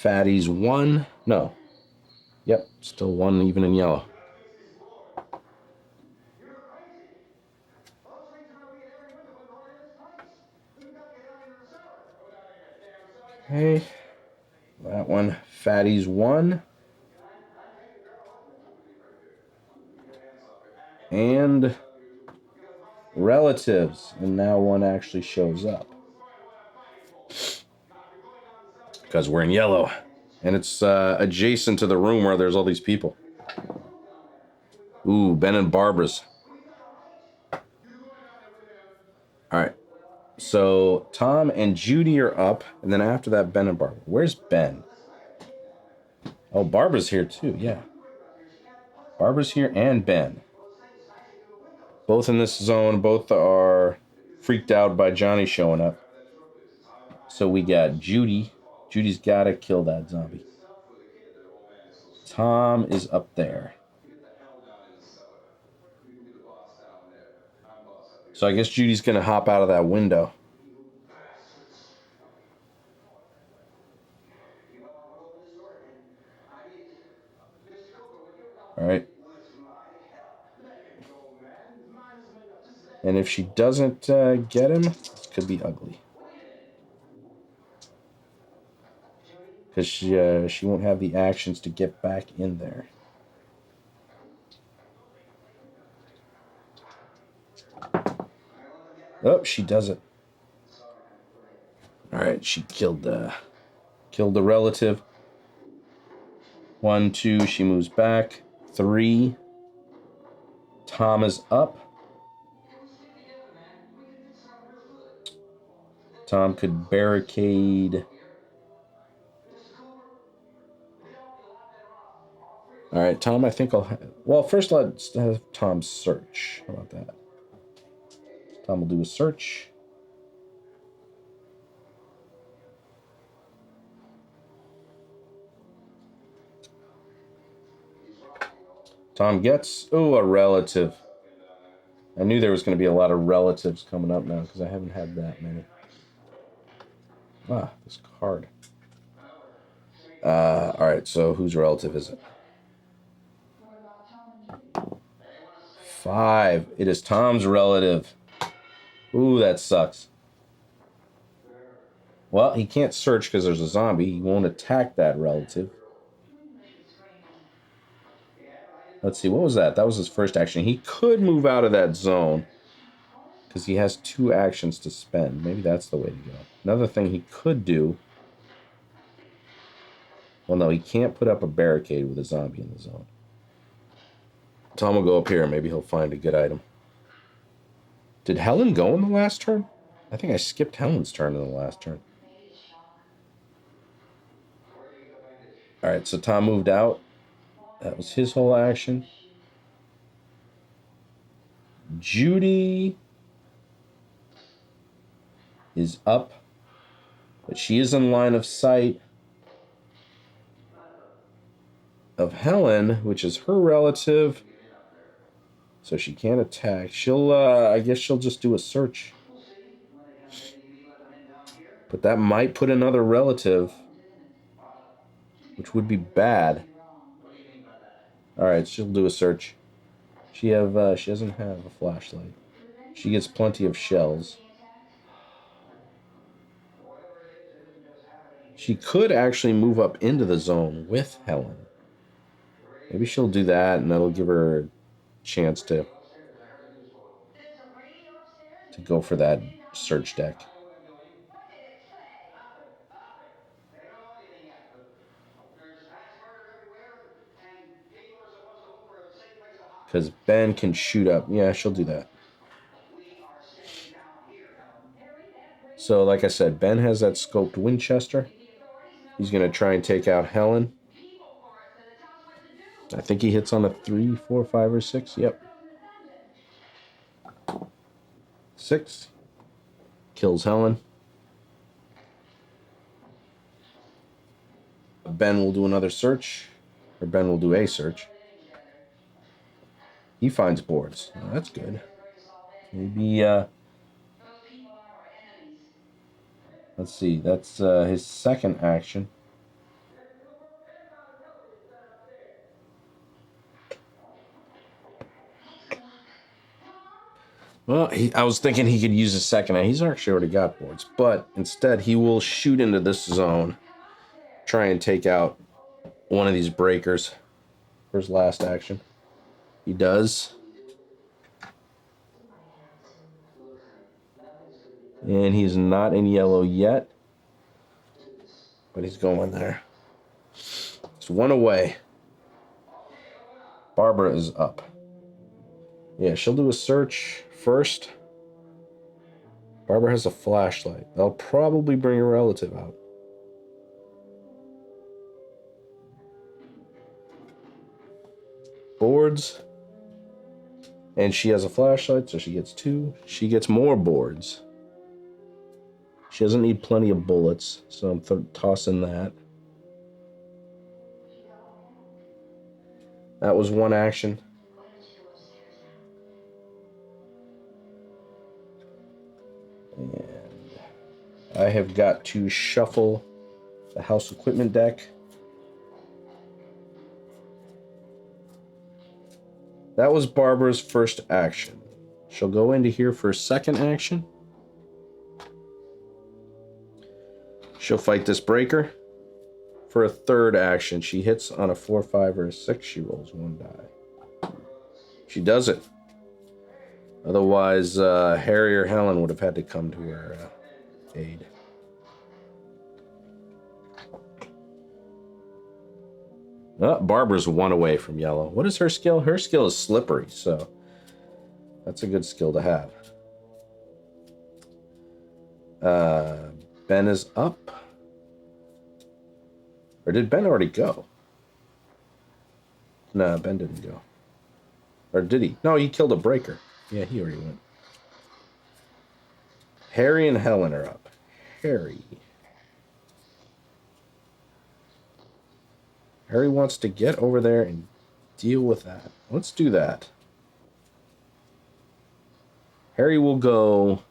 Fatties 1. No. Yep, still 1 even in yellow. Okay. That one. Fatties 1. And relatives. And now one actually shows up. Because we're in yellow. And it's adjacent to the room where there's all these people. Ooh, Ben and Barbara's. Alright. So Tom and Judy are up. And then after that, Ben and Barbara. Where's Ben? Oh, Barbara's here too, yeah. Barbara's here and Ben. Both in this zone. Both are freaked out by Johnny showing up. So we got Judy. Judy's got to kill that zombie. Tom is up there. So I guess Judy's going to hop out of that window. All right. And if she doesn't get him, this could be ugly. Because she won't have the actions to get back in there. Oh, she does it. All right, she killed the relative. 1, 2, she moves back. 3. Tom is up. Tom could barricade. All right, Tom, I think I'll... Well, first let's have Tom search. How about that? Tom will do a search. Tom gets... Oh, a relative. I knew there was going to be a lot of relatives coming up now because I haven't had that many. Ah, this card. All right, so whose relative is it? 5. It is Tom's relative. Ooh, that sucks. Well, he can't search because there's a zombie. He won't attack that relative. Let's see, what was that? That was his first action. He could move out of that zone because he has 2 actions to spend. Maybe that's the way to go. Another thing he could do... Well, no, he can't put up a barricade with a zombie in the zone. Tom will go up here. Maybe he'll find a good item. Did Helen go in the last turn? I think I skipped Helen's turn in the last turn. All right, so Tom moved out. That was his whole action. Judy is up, but she is in line of sight of Helen, which is her relative, so she can't attack. She'll, I guess she'll just do a search. But that might put another relative, which would be bad. All right, she'll do a search. She doesn't have a flashlight. She gets plenty of shells. She could actually move up into the zone with Helen. Maybe she'll do that, and that'll give her a chance to go for that search deck. Because Ben can shoot up. Yeah, she'll do that. So, like I said, Ben has that scoped Winchester. He's going to try and take out Helen. I think he hits on a 3, 4, 5, or 6. Yep. 6. Kills Helen. Ben will do another search. Or Ben will do a search. He finds boards. Oh, that's good. Maybe, let's see. That's his second action. Well, I was thinking he could use his second. He's actually already got boards. But instead, he will shoot into this zone. Try and take out one of these breakers for his last action. He does. And he's not in yellow yet. But he's going there. It's one away. Barbara is up. Yeah, she'll do a search first. Barbara has a flashlight. They'll probably bring a relative out. Boards. And she has a flashlight, so she gets 2. She gets more boards. She doesn't need plenty of bullets, so I'm tossing that. That was one action. And I have got to shuffle the house equipment deck. That was Barbara's first action. She'll go into here for a second action. She'll fight this breaker. For a third action, she hits on a 4, 5, or a 6. She rolls 1 die. She does it. Otherwise, Harry or Helen would have had to come to her aid. Barbara's 1 away from yellow. What is her skill? Her skill is slippery, so that's a good skill to have. Ben is up. Or did Ben already go? No, Ben didn't go. Or did he? No, he killed a breaker. Yeah, he already went. Harry and Helen are up. Harry. Harry wants to get over there and deal with that. Let's do that. Harry will go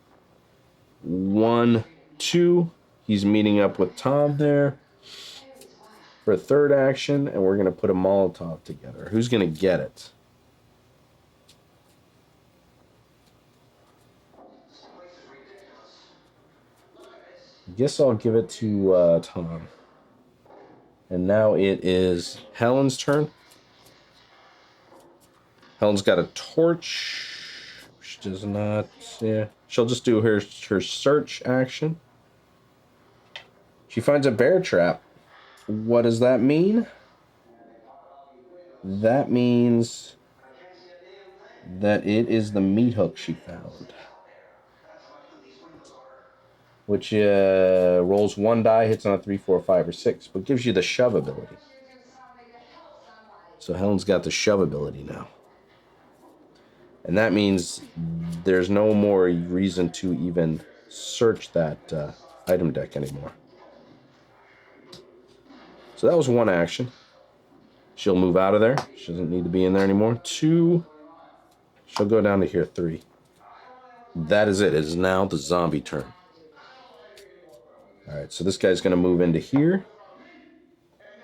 1, 2. He's meeting up with Tom there for a third action, and we're going to put a Molotov together. Who's going to get it? I guess I'll give it to Tom. And now it is Helen's turn. Helen's got a torch. She does not... Yeah. She'll just do her search action. She finds a bear trap. What does that mean? That means that it is the meat hook she found. Which rolls 1 die, hits on a 3, 4, 5, or 6, but gives you the shove ability. So Helen's got the shove ability now. And that means there's no more reason to even search that item deck anymore. So that was one action. She'll move out of there. She doesn't need to be in there anymore. 2. She'll go down to here. 3. That is it. It is now the zombie turn. All right, so this guy's going to move into here.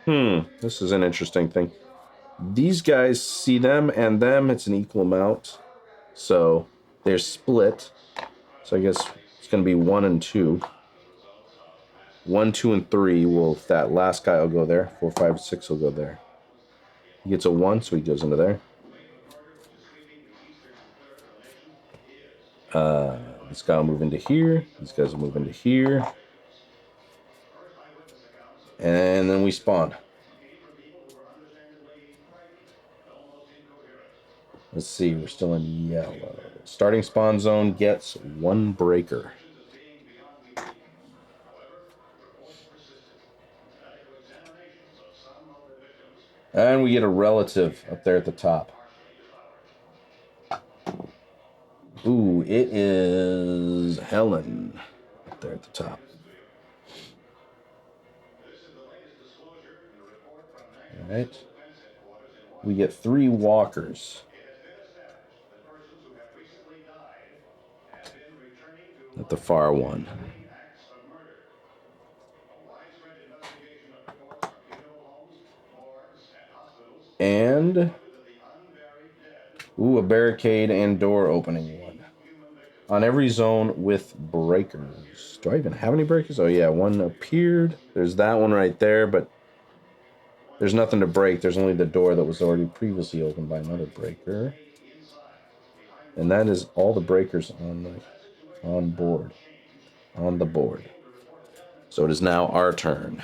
This is an interesting thing. These guys, see them and them, it's an equal amount. So they're split. So I guess it's going to be 1 and 2. 1, 2, and 3 will, that last guy will go there. 4, 5, 6 will go there. He gets a 1, so he goes into there. This guy will move into here. These guys will move into here. And then we spawn. Let's see, we're still in yellow. Starting spawn zone gets 1 breaker. And we get a relative up there at the top. Ooh, it is Helen up there at the top. All right. We get 3 walkers. At the far one. And a barricade and door opening one. On every zone with breakers. Do I even have any breakers? Oh yeah, 1 appeared. There's that one right there, but there's nothing to break. There's only the door that was already previously opened by another breaker. And that is all the breakers on the board. So it is now our turn.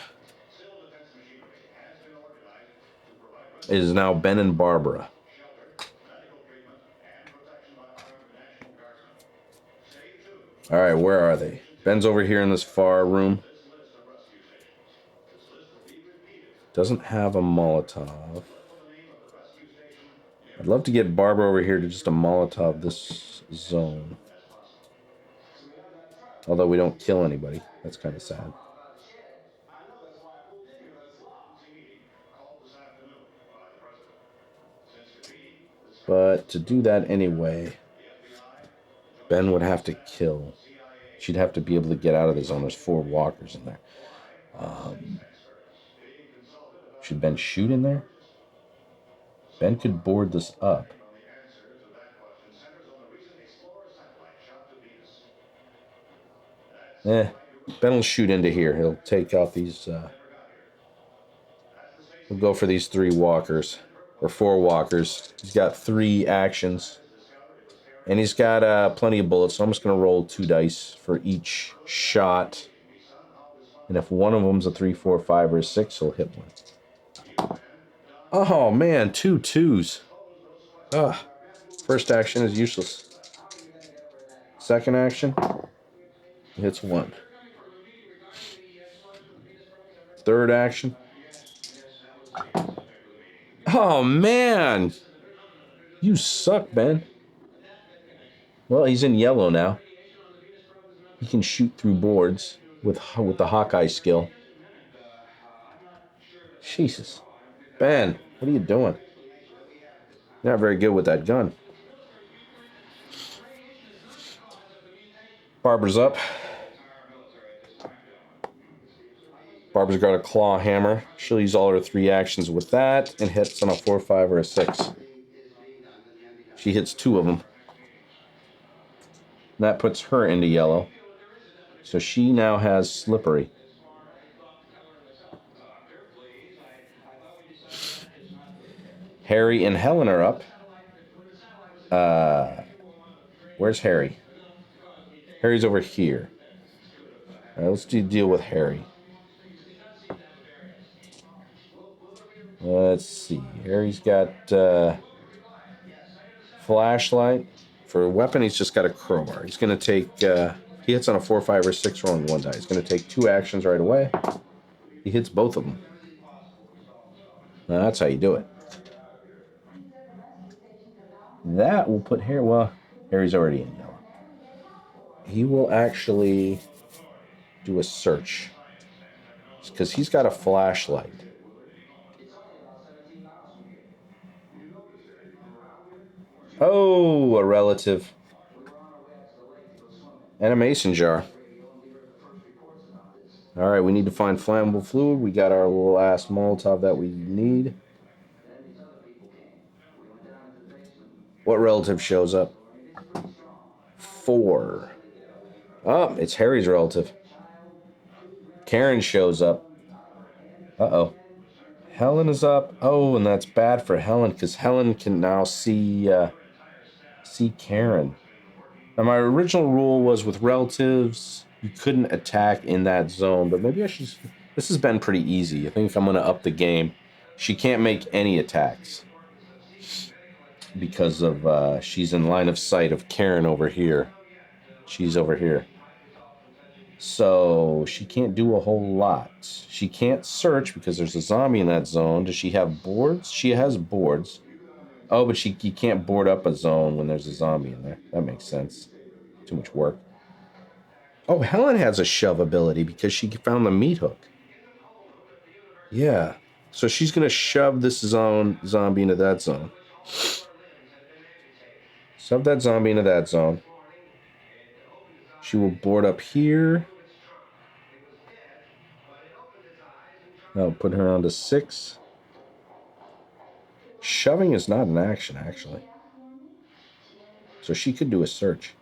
It is now Ben and Barbara. All right, where are they? Ben's over here in this far room. Doesn't have a Molotov. I'd love to get Barbara over here to just a Molotov this zone. Although we don't kill anybody. That's kind of sad. But to do that anyway, Ben would have to kill. She'd have to be able to get out of the zone. There's 4 walkers in there. Should Ben shoot in there? Ben could board this up. Ben will shoot into here. He'll take out these... We'll go for these 3 walkers. Or 4 walkers. He's got 3 actions. And he's got plenty of bullets, so I'm just going to roll 2 dice for each shot. And if one of them's a 3, 4, 5, or 6, he'll hit one. Oh, man, 2 2s. Ugh. First action is useless. Second action, he hits 1. Third action. Oh, man. You suck, Ben. Well, he's in yellow now. He can shoot through boards with the Hawkeye skill. Jesus. Ben, what are you doing? You're not very good with that gun. Barbara's up. Barbara's got a claw hammer. She'll use all her 3 actions with that and hits on a 4, 5, or a 6. She hits 2 of them. That puts her into yellow. So she now has slippery. Harry and Helen are up. Where's Harry? Harry's over here. All right, let's deal with Harry. Let's see. Harry's got flashlight. For a weapon, he's just got a crowbar. He's going to take... he hits on a 4, 5, or 6 rolling 1 die. He's going to take 2 actions right away. He hits both of them. Now, that's how you do it. That will put Harry... Well, Harry's already in yellow. He will actually do a search. Because he's got a flashlight. Oh, a relative. And a mason jar. All right, we need to find flammable fluid. We got our last Molotov that we need. What relative shows up? 4. Oh, it's Harry's relative. Karen shows up. Uh-oh. Helen is up. Oh, and that's bad for Helen because Helen can now see Karen. Now, my original rule was with relatives, you couldn't attack in that zone, but maybe I should... This has been pretty easy. I think I'm going to up the game. She can't make any attacks because of she's in line of sight of Karen over here. She's over here. So she can't do a whole lot. She can't search because there's a zombie in that zone. Does she have boards? She has boards. Oh, but you can't board up a zone when there's a zombie in there. That makes sense. Too much work. Oh, Helen has a shove ability because she found the meat hook. Yeah. So she's going to shove this zombie into that zone. Shove that zombie into that zone. She will board up here. That'll put her on to 6. Shoving is not an action, actually. So she could do a search.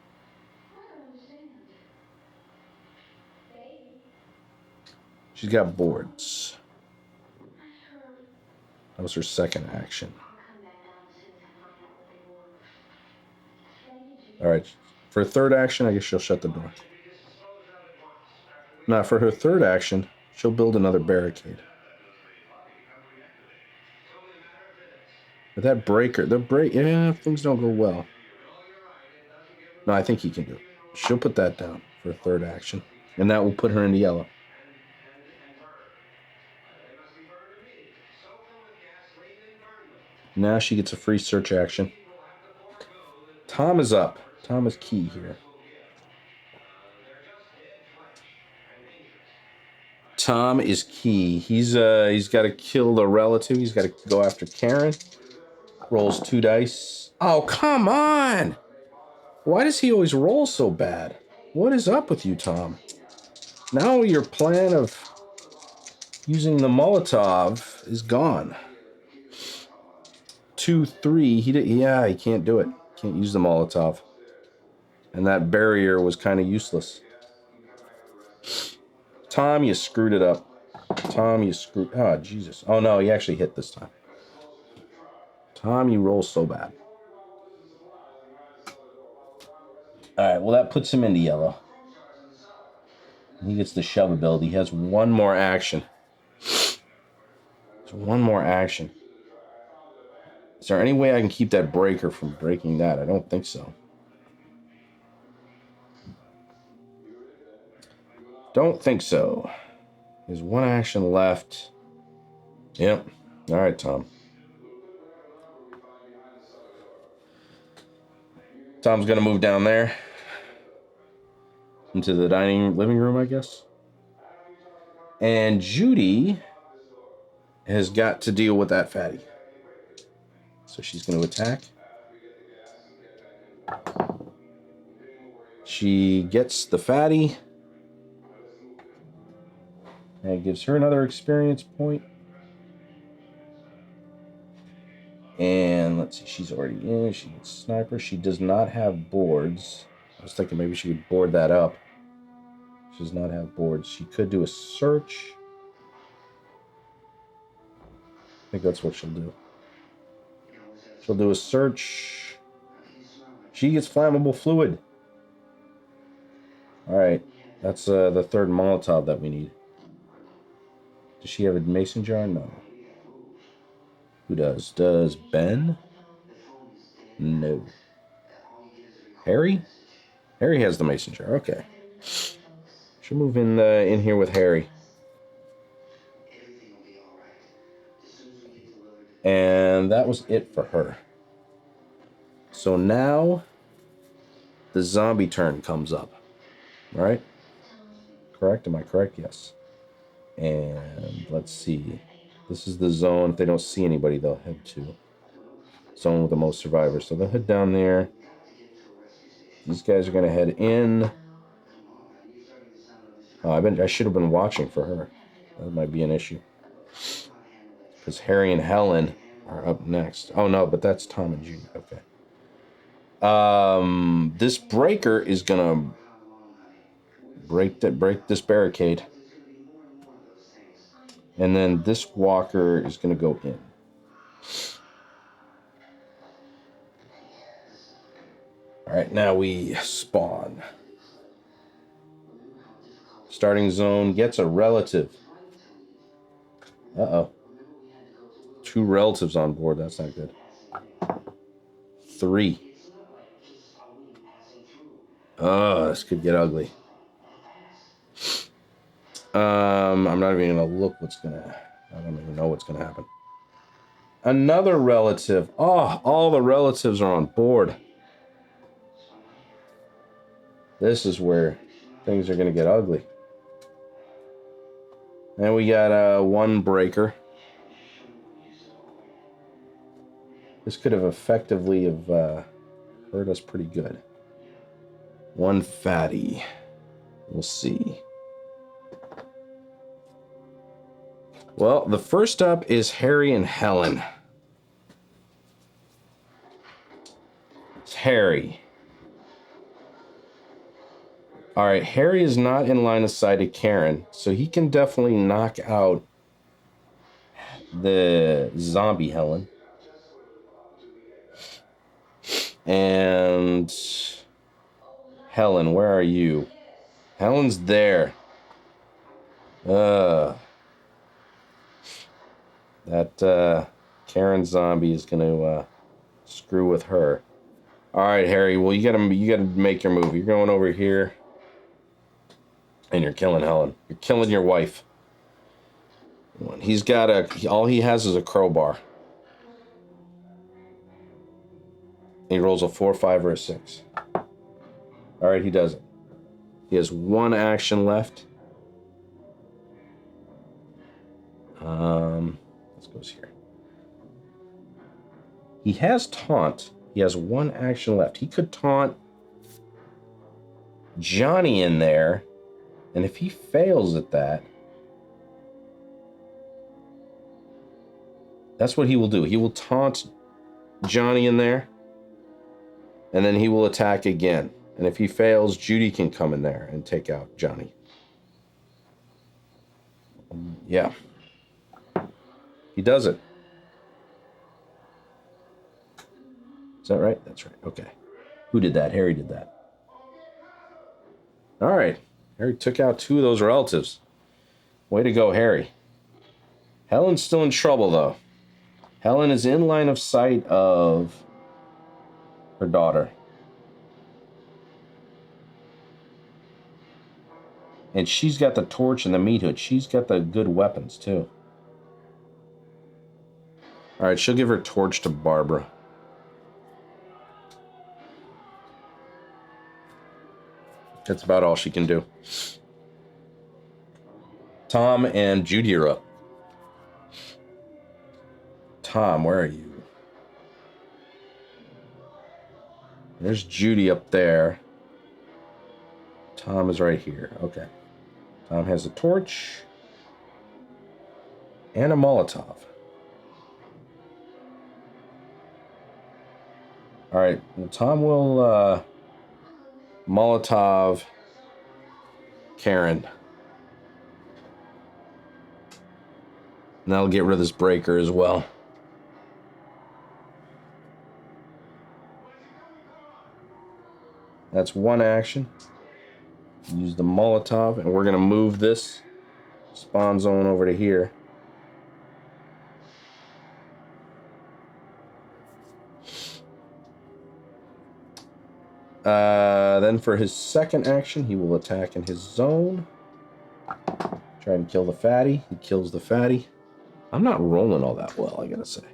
She's got boards. That was her second action. All right. For her third action, I guess she'll shut the door. Now, for her third action, she'll build another barricade. But that breaker, yeah, things don't go well. No, I think he can do it. She'll put that down for a third action. And that will put her into yellow. Now she gets a free search action. Tom is up. Tom is key here. Tom is key. He's got to kill the relative. He's got to go after Karen. Rolls 2 dice. Oh, come on! Why does he always roll so bad? What is up with you, Tom? Now your plan of using the Molotov is gone. 2, 3. He can't do it. Can't use the Molotov. And that barrier was kind of useless. Tom, you screwed it up. Tom, you screwed... Oh, Jesus. Oh, no, he actually hit this time. Tom, you roll so bad. All right, well, that puts him into yellow. He gets the shove ability. He has one more action. So one more action. Is there any way I can keep that breaker from breaking that? I don't think so. Don't think so. There's one action left. Yep. All right, Tom. Tom's going to move down there. Into the living room, I guess. And Judy has got to deal with that fatty. So she's going to attack. She gets the fatty. And it gives her another experience point. And let's see, she's already in. She gets sniper. She does not have boards. I was thinking maybe she would board that up. She does not have boards. She could do a search. I think that's what she'll do. She'll do a search. She gets flammable fluid. All right. That's the third Molotov that we need. Does she have a mason jar? No. Who does? Does Ben? No. Harry? Harry has the mason jar. Okay. She'll move in here with Harry. And that was it for her. So now the zombie turn comes up. Right? Correct? Am I correct? Yes. And let's see. This is the zone. If they don't see anybody, they'll head to zone with the most survivors. So they'll head down there. These guys are going to head in. Oh, I should have been watching for her. That might be an issue. Because Harry and Helen are up next. Oh, no, but that's Tom and Judy. Okay. This breaker is going to break this barricade. And then this walker is going to go in. All right, now we spawn. Starting zone gets a relative. Uh-oh. 2 relatives on board. That's not good. 3. Oh, this could get ugly. I'm not even gonna look I don't even know what's gonna happen. Another relative. Oh, all the relatives are on board. This is where things are gonna get ugly. And we got 1 breaker. This could have effectively hurt us pretty good. 1 fatty. We'll see. Well, the first up is Harry and Helen. It's Harry. All right, Harry is not in line of sight of Karen, so he can definitely knock out the zombie Helen. And Helen, where are you? Helen's there. That Karen zombie is gonna screw with her. All right, Harry. Well, you gotta make your move. You're going over here, and you're killing Helen. You're killing your wife. He's got all he has is a crowbar. He rolls a 4, 5, or a 6. All right, he does it. He has 1 action left. Let's go here. He has taunt. He has 1 action left. He could taunt Johnny in there, and if he fails at that, that's what he will do. He will taunt Johnny in there, and then he will attack again. And if he fails, Judy can come in there and take out Johnny. Yeah. He does it. Is that right? That's right. Okay. Who did that? Harry did that. All right. Harry took out 2 of those relatives. Way to go, Harry. Helen's still in trouble, though. Helen is in line of sight of her daughter. And she's got the torch and the meat hood. She's got the good weapons, too. All right, she'll give her torch to Barbara. That's about all she can do. Tom and Judy are up. Tom, where are you? There's Judy up there. Tom is right here. Okay. Tom has a torch and a Molotov. All right. Well, Tom will Molotov Karen. And that'll get rid of this breaker as well. That's 1 action. Use the Molotov, and we're going to move this spawn zone over to here. Then for his second action, he will attack in his zone. Try and kill the fatty. He kills the fatty. I'm not rolling all that well, I gotta say.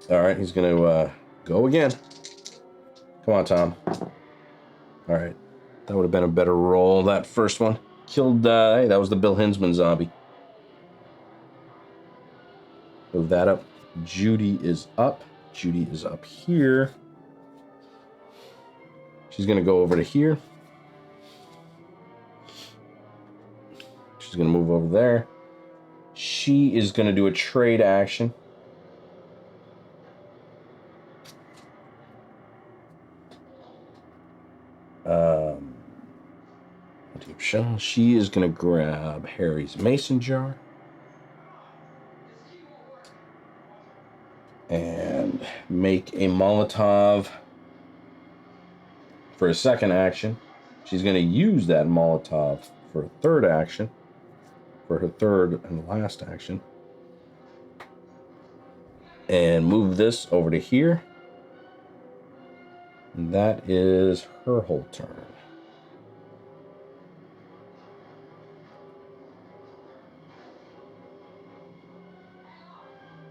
All right, he's going to go again. Come on, Tom. All right. That would have been a better roll, that first one. Killed, hey, that was the Bill Hinsman zombie. Move that up. Judy is up. Judy is up here. She's going to go over to here. She's going to move over there. She is going to do a trade action. She is going to grab Harry's mason jar. And make a Molotov for a second action. She's going to use that Molotov for a third action. For her third and last action. And move this over to here. And that is her whole turn.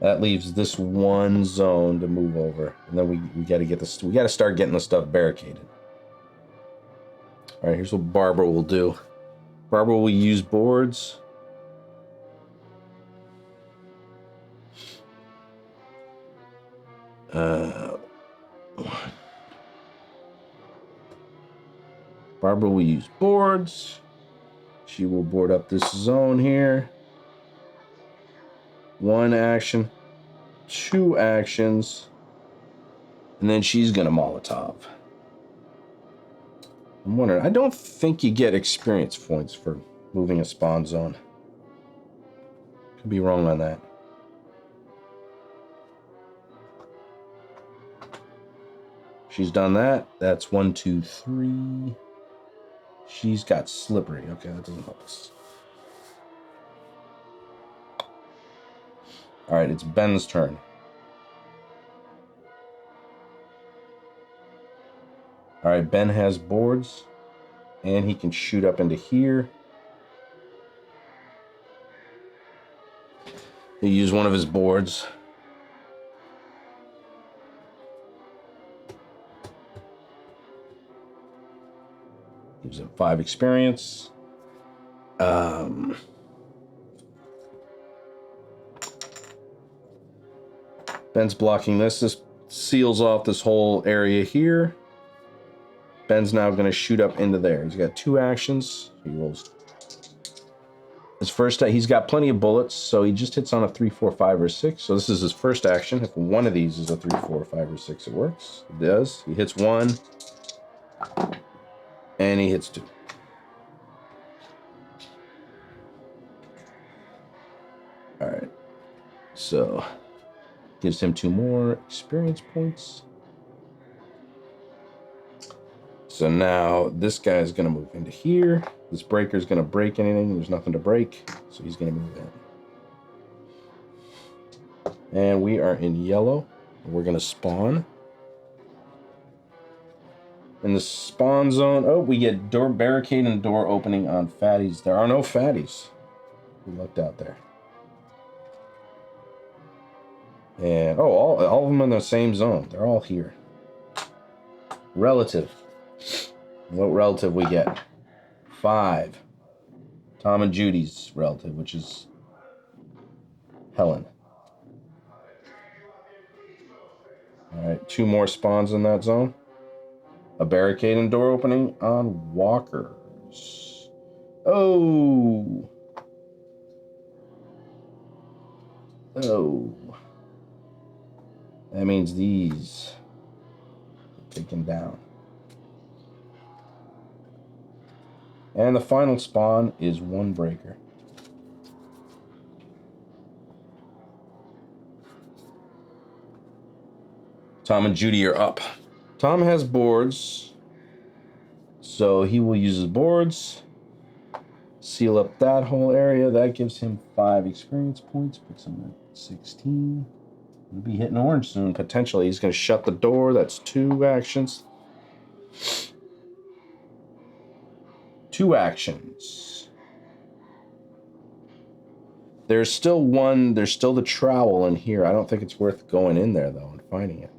That leaves this one zone to move over. And then we got to get this. We got to start getting the stuff barricaded. All right, here's what Barbara will do. Barbara will use boards. Barbara will use boards. She will board up this zone here. One action, two actions, and then she's gonna Molotov. I'm wondering, I don't think you get experience points for moving a spawn zone. Could be wrong on that. She's done that. That's 1, 2, 3. She's got slippery. Okay, that doesn't help us. All right, it's Ben's turn. All right, Ben has boards, and he can shoot up into here. He'll use one of his boards. Gives him 5 experience. Ben's blocking this. This seals off this whole area here. Ben's now going to shoot up into there. He's got 2 actions. He rolls. His first, he's got plenty of bullets, so he just hits on a 3, 4, 5, or 6. So this is his first action. If one of these is a 3, 4, 5, or 6, it works. It does. He hits 1, and he hits 2. All right. So gives him 2 more experience points. So now this guy's going to move into here. This breaker's going to break anything. There's nothing to break, so he's going to move in. And we are in yellow. We're going to spawn. In the spawn zone, oh, we get door barricade and door opening on fatties. There are no fatties. We looked out there. And, oh, all of them in the same zone. They're all here. Relative. What relative we get? 5. Tom and Judy's relative, which is Helen. All right, 2 more spawns in that zone. A barricade and door opening on walkers. Oh. Oh. That means these get taken down. And the final spawn is 1 breaker. Tom and Judy are up. Tom has boards, so he will use his boards, seal up that whole area. That gives him 5 experience points, puts him at 16. He'll be hitting orange soon, potentially. He's going to shut the door. That's 2 actions. 2 actions. There's still one. There's still the trowel in here. I don't think it's worth going in there, though, and finding it.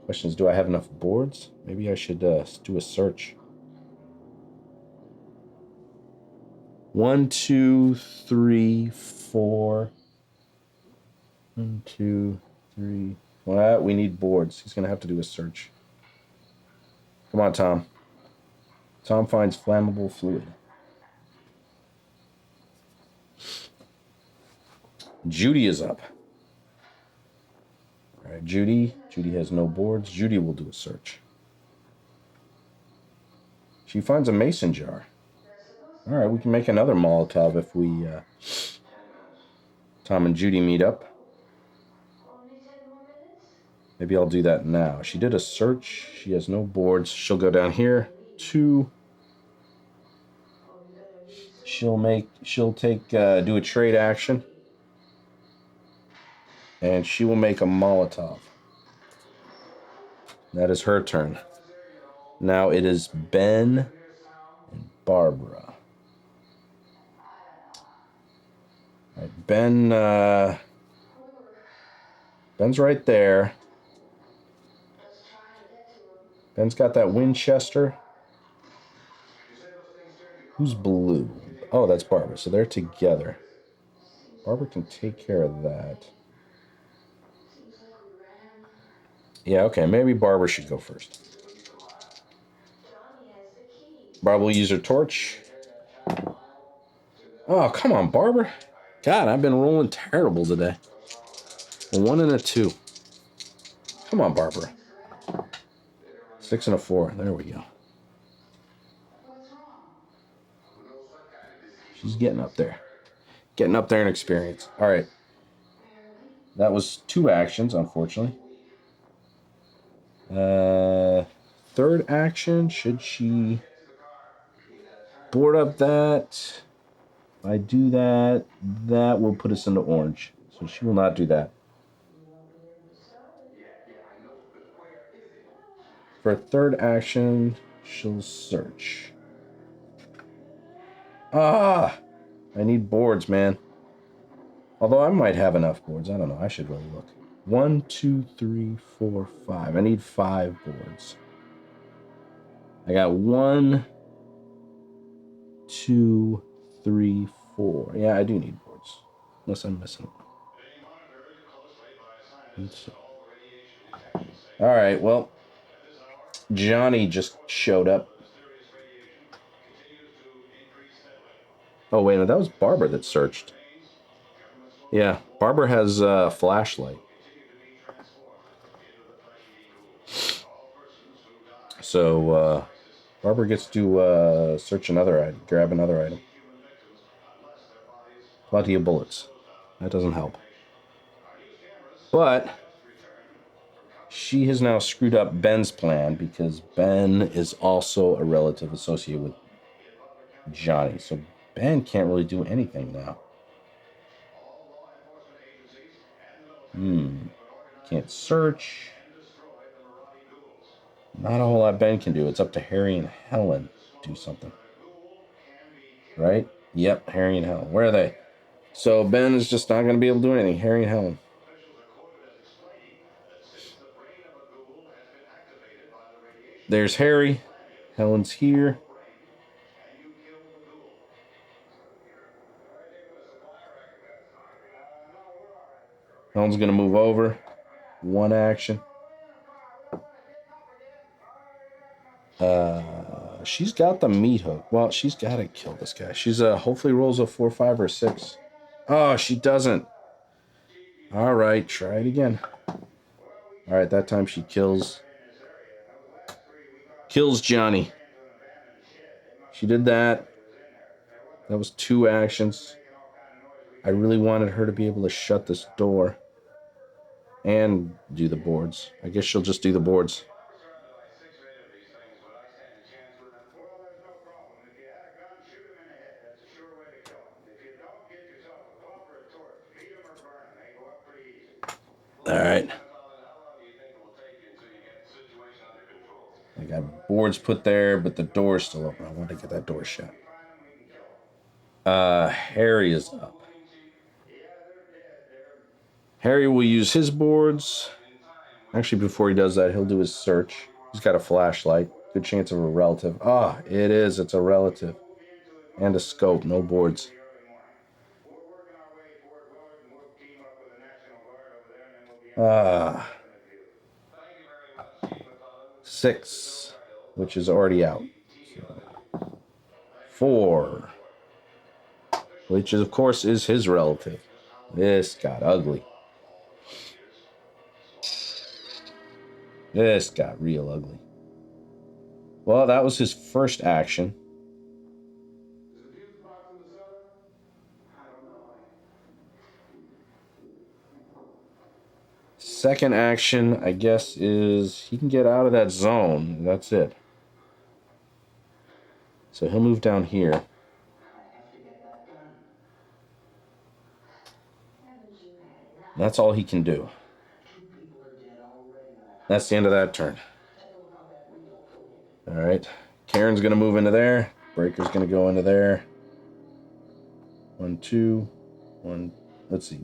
Question is, do I have enough boards? Maybe I should do a search. 1, 2, 3, 4. 1, 2, 3. Well, we need boards. He's going to have to do a search. Come on, Tom. Tom finds flammable fluid. Judy is up. All right, Judy. Judy has no boards. Judy will do a search. She finds a mason jar. All right, we can make another Molotov if we Tom and Judy meet up. Maybe I'll do that now. She did a search. She has no boards. She'll go down here. 2. She'll take do a trade action. And she will make a Molotov. That is her turn. Now it is Ben and Barbara. All right, Ben's right there. Ben's got that Winchester. Who's blue? Oh, that's Barbara. So they're together. Barbara can take care of that. Yeah, okay. Maybe Barbara should go first. Barbara will use her torch. Oh, come on, Barbara. God, I've been rolling terrible today. A 1 and a 2. Come on, Barbara. 6 and a 4. There we go. She's getting up there. Getting up there in experience. All right. That was 2 actions, unfortunately. Third action, should she board up that? If I do that, that will put us into orange. So she will not do that. For a third action, she'll search. I need boards, man. Although I might have enough boards. I don't know. I should really look. 1, 2, 3, 4, 5. I need 5 boards. I got 1, 2, 3, 4. Yeah, I do need boards. Unless I'm missing one. All right, well, Johnny just showed up. Oh, wait, no, that was Barbara that searched. Yeah, Barbara has a flashlight. So, Barbara gets to search another item, grab another item. Plenty of bullets. That doesn't help. But she has now screwed up Ben's plan because Ben is also a relative associated with Johnny. So Ben can't really do anything now. Can't search. Not a whole lot Ben can do. It's up to Harry and Helen to do something. Right? Yep, Harry and Helen. Where are they? So Ben is just not going to be able to do anything. Harry and Helen. There's Harry. Helen's here. Helen's going to move over. 1 action. She's got the meat hook. Well, she's got to kill this guy. She's hopefully rolls a 4, 5, or 6. Oh, she doesn't. All right, try it again. All right, that time she kills Johnny. She did that. That was 2 actions. I really wanted her to be able to shut this door and do the boards. I guess she'll just do the boards. All right. I got boards put there, but the door's still open. I want to get that door shut. Harry is up. Harry will use his boards. Actually, before he does that, he'll do his search. He's got a flashlight. Good chance of a relative. Ah, it is. It's a relative. And a scope. No boards. Ah. 6, which is already out. So, 4, which is, of course, is his relative. This got ugly. This got real ugly. Well, that was his first action. Second action, I guess, is he can get out of that zone. That's it. So he'll move down here. That's all he can do. That's the end of that turn. All right. Karen's going to move into there. Breaker's going to go into there. 1, 2, 1. Let's see.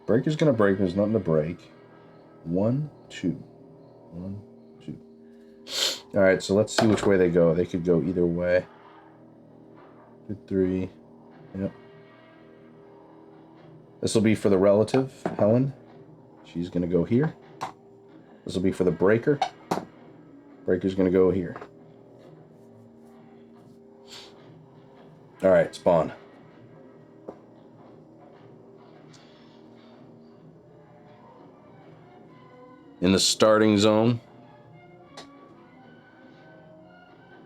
Breaker's going to break. There's nothing to break. 1, 2. 1, 2. All right, so let's see which way they go. They could go either way. 2, 3. Yep. This will be for the relative, Helen. She's going to go here. This will be for the breaker. Breaker's going to go here. All right, spawn. In the starting zone.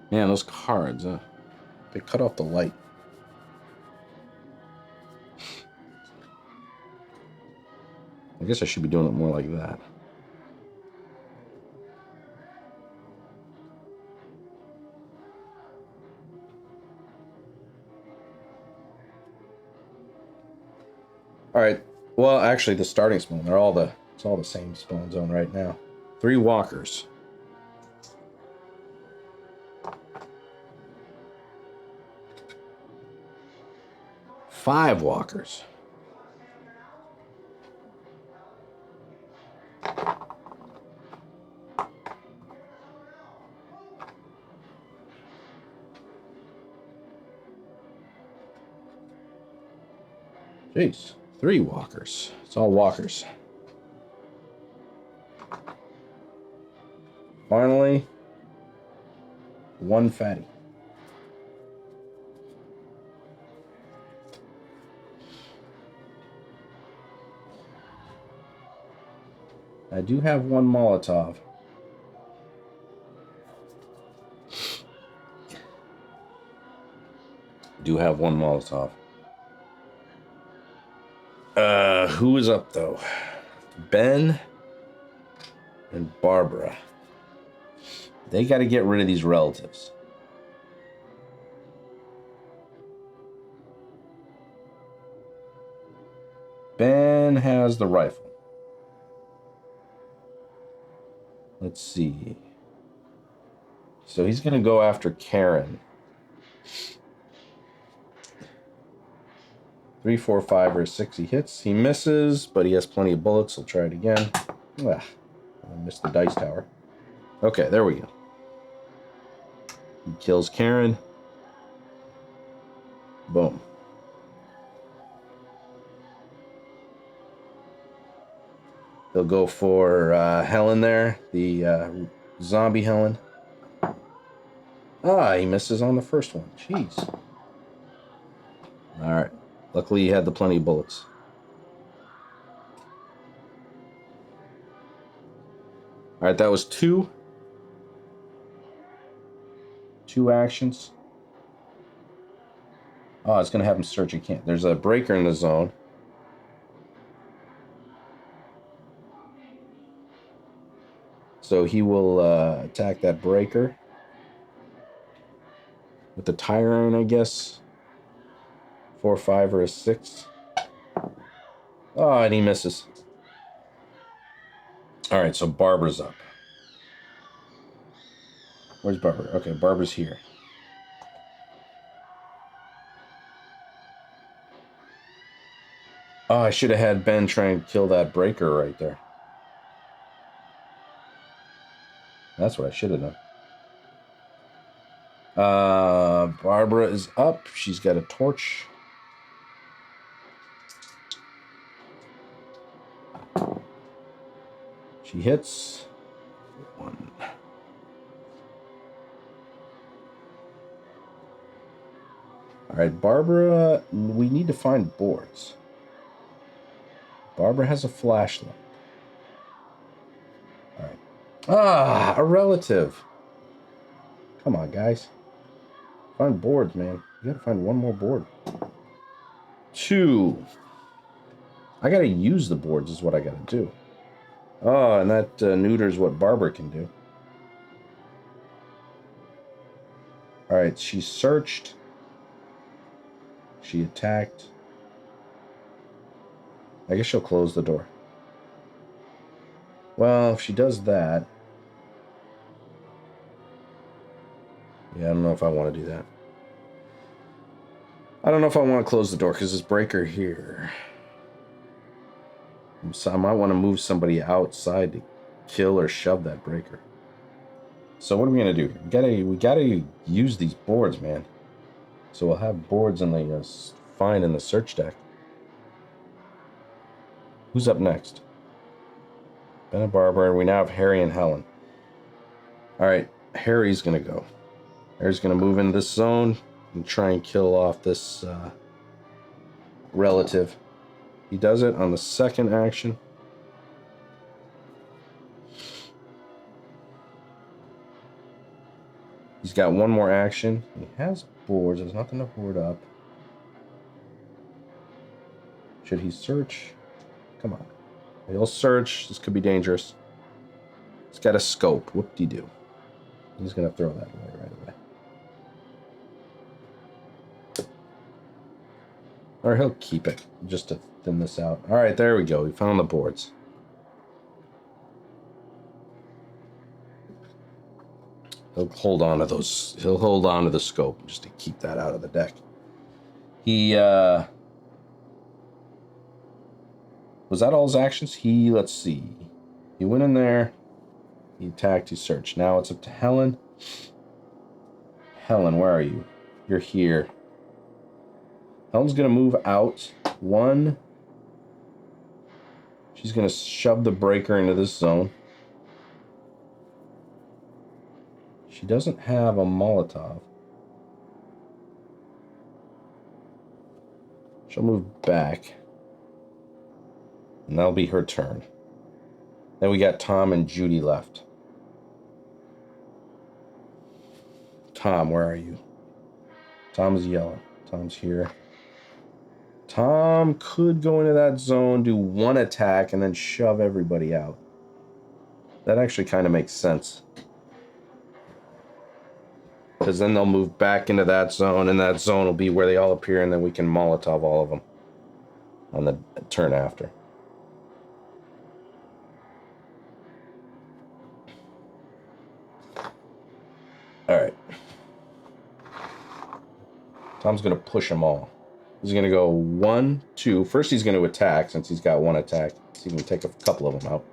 Man, those cards, they cut off the light. I guess I should be doing it more like that. All right. Well, actually, the starting spawn, it's all the same spawn zone right now. 3 walkers. Five walkers. Jeez, 3 walkers. It's all walkers. Finally, 1 fatty. I do have 1 Molotov. Who is up though? Ben and Barbara. They got to get rid of these relatives. Ben has the rifle. Let's see. So he's going to go after Karen. 3, 4, 5, or 6 he hits. He misses, but he has plenty of bullets. He'll try it again. I missed the dice tower. Okay, there we go. He kills Karen. Boom. He'll go for Helen there, the zombie Helen. He misses on the first one. Jeez. All right. Luckily, he had the plenty of bullets. All right, that was 2. 2 actions. Oh, it's going to have him search. It can't. There's a breaker in the zone. So he will attack that breaker with the tire iron, I guess. 4, 5, or a 6. Oh, and he misses. All right, so Barbara's up. Where's Barbara? Okay, Barbara's here. Oh, I should have had Ben try and kill that breaker right there. That's what I should have done. Barbara is up. She's got a torch. She hits. 1. All right, Barbara, we need to find boards. Barbara has a flashlight. All right. Ah, a relative. Come on, guys. Find boards, man. You gotta find one more board. 2. I gotta use the boards is what I gotta do. Oh, and that neuters what Barbara can do. All right, she searched. She attacked. I guess she'll close the door. Well, if she does that... Yeah, I don't know if I want to do that. I don't know if I want to close the door because this breaker here. So I might want to move somebody outside to kill or shove that breaker. So what are we going to do? We gotta use these boards, man. So we'll have boards in the find in the search deck. Who's up next? Ben and Barbara. We now have Harry and Helen. All right, Harry's going to go. Harry's going to move into this zone and try and kill off this relative. He does it on the second action. He's got one more action. He has boards. There's nothing to board up. Should he search? Come on. He'll search. This could be dangerous. He's got a scope. Whoop-de-doo. He's going to throw that away right away. Or he'll keep it just to thin this out. All right, there we go. We found the boards. He'll hold on to those. He'll hold on to the scope just to keep that out of the deck. He, was that all his actions? Let's see. He went in there. He attacked, he searched. Now it's up to Helen. Helen, where are you? You're here. Helen's going to move out. 1. She's going to shove the breaker into this zone. She doesn't have a Molotov. She'll move back. And that'll be her turn. Then we got Tom and Judy left. Tom, where are you? Tom's yelling. Tom's here. Tom could go into that zone, do 1 attack, and then shove everybody out. That actually kind of makes sense. Because then they'll move back into that zone, and that zone will be where they all appear, and then we can Molotov all of them on the turn after. All right. Tom's going to push them all. He's going to go 1, 2. First, he's going to attack since he's got 1 attack. So he can take a couple of them out.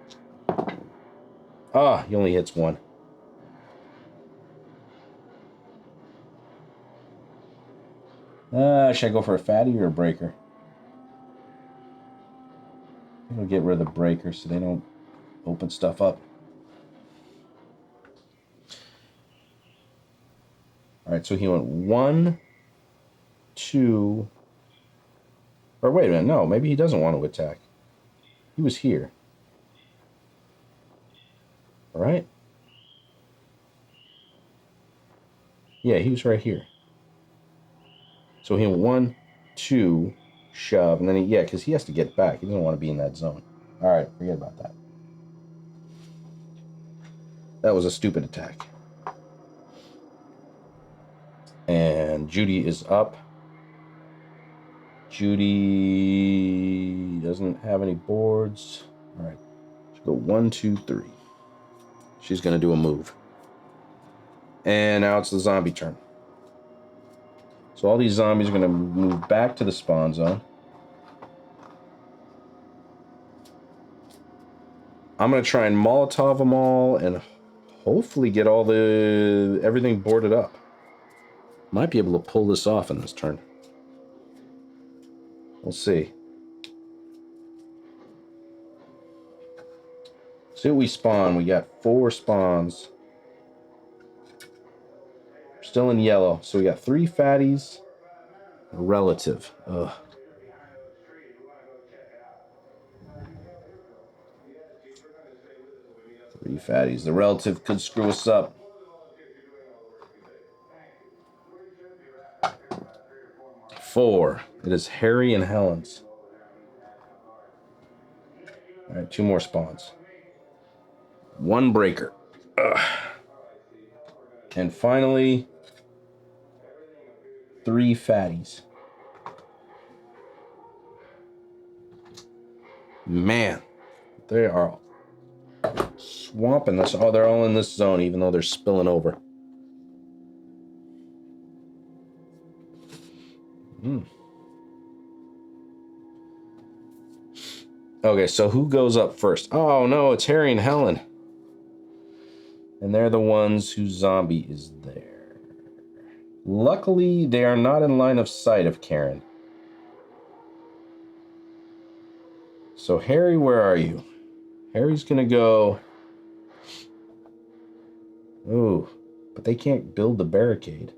Ah, he only hits 1. Should I go for a fatty or a breaker? I think I'll get rid of the breaker so they don't open stuff up. All right, so he went 1, 2... Or wait a minute, no, maybe he doesn't want to attack. He was here. All right? Yeah, he was right here. So he went 1, 2, shove, and then because he has to get back. He doesn't want to be in that zone. All right, forget about that. That was a stupid attack. And Judy is up. Judy doesn't have any boards. All right. She'll go 1, 2, 3. She's going to do a move. And now it's the zombie turn. So all these zombies are going to move back to the spawn zone. I'm going to try and Molotov them all and hopefully get everything boarded up. Might be able to pull this off in this turn. We'll see. See what we spawn. We got 4 spawns. Still in yellow. So we got 3 fatties. Relative. Ugh. Three fatties. The relative could screw us up. Four. It is Harry and Helen's. All right, 2 more spawns. 1 breaker. Ugh. And finally, 3 fatties. Man, they are swamping this. Oh, they're all in this zone, even though they're spilling over. Okay, so who goes up first? Oh, no, it's Harry and Helen. And they're the ones whose zombie is there. Luckily, they are not in line of sight of Karen. So, Harry, where are you? Harry's gonna go... Oh, but they can't build the barricade.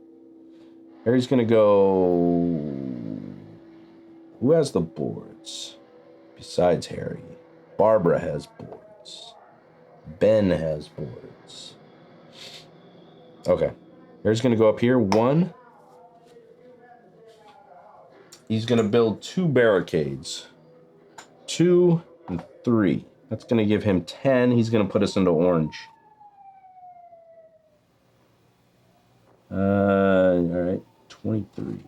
Harry's gonna go... Who has the boards? Besides Harry. Barbara has boards. Ben has boards. Okay. Harry's gonna go up here. 1. He's gonna build 2 barricades. 2 and 3. That's gonna give him 10. He's gonna put us into orange. All right, 23.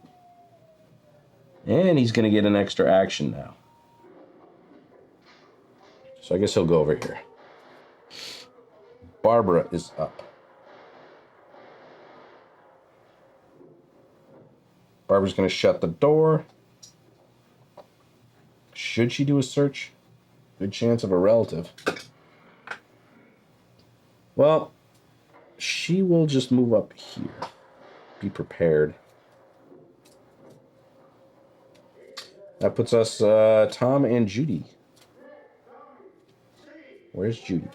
And he's gonna get an extra action now. So I guess he'll go over here. Barbara is up. Barbara's gonna shut the door. Should she do a search? Good chance of a relative. Well, she will just move up here. Be prepared. That puts us Tom and Judy. Where's Judy?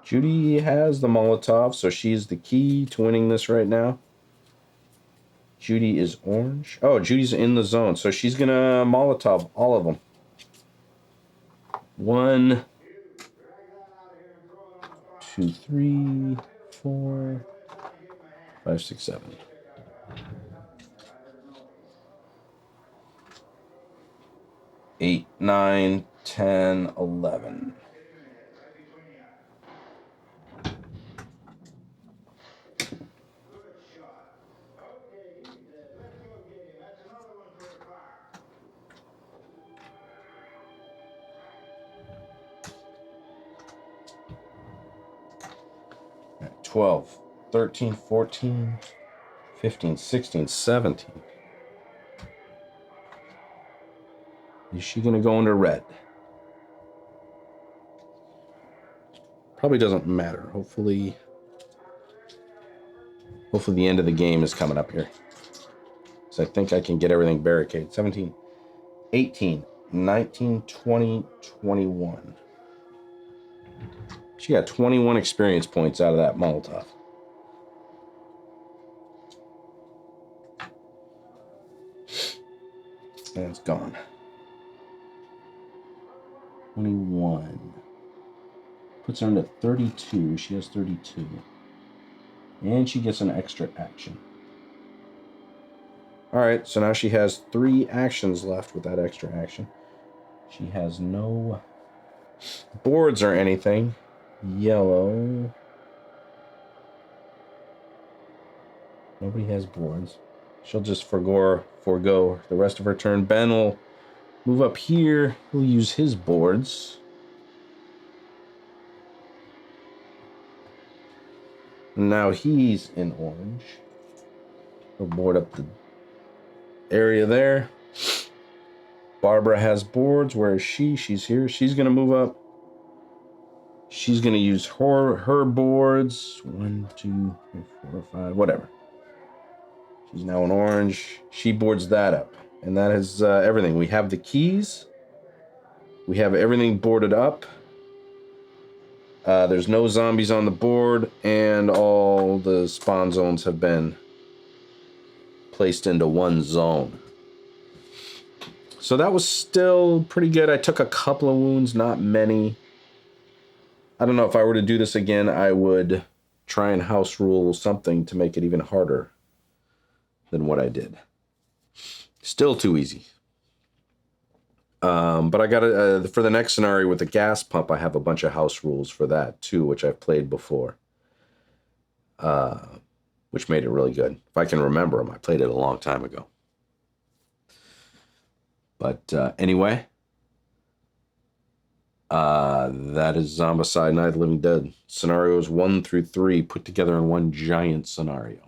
Judy has the Molotov, so she's the key to winning this right now. Judy is orange. Oh, Judy's in the zone, so she's gonna Molotov all of them. 1, 2, 3, 4, 5, 6, 7. 8, 9, 10, 11. Right, 12, 13, 14, 15, 16, 17. Is she going to go into red? Probably doesn't matter. Hopefully the end of the game is coming up here. So I think I can get everything barricaded. 17, 18, 19, 20, 21. She got 21 experience points out of that Molotov. And it's gone. 21. Puts her into 32. She has 32. And she gets an extra action. Alright, so now she has 3 actions left with that extra action. She has no boards or anything. Yellow. Nobody has boards. She'll just forgo the rest of her turn. Ben will move up here. He'll use his boards. And now he's in orange. He'll board up the area there. Barbara has boards. Where is she? She's here. She's going to move up. she's going to use her boards. 1, 2, 3, 4, 5, whatever. She's now an orange. She boards that up. And that is everything. We have the keys. We have everything boarded up. There's no zombies on the board, and all the spawn zones have been placed into one zone. So that was still pretty good. I took a couple of wounds, not many. I don't know, if I were to do this again, I would try and house rule something to make it even harder than what I did. Still too easy. But I got for the next scenario with the gas pump, I have a bunch of house rules for that too, which I've played before. Which made it really good. If I can remember them, I played it a long time ago. But anyway, that is Zombicide, Night of the Living Dead. Scenarios 1 through 3 put together in one giant scenario.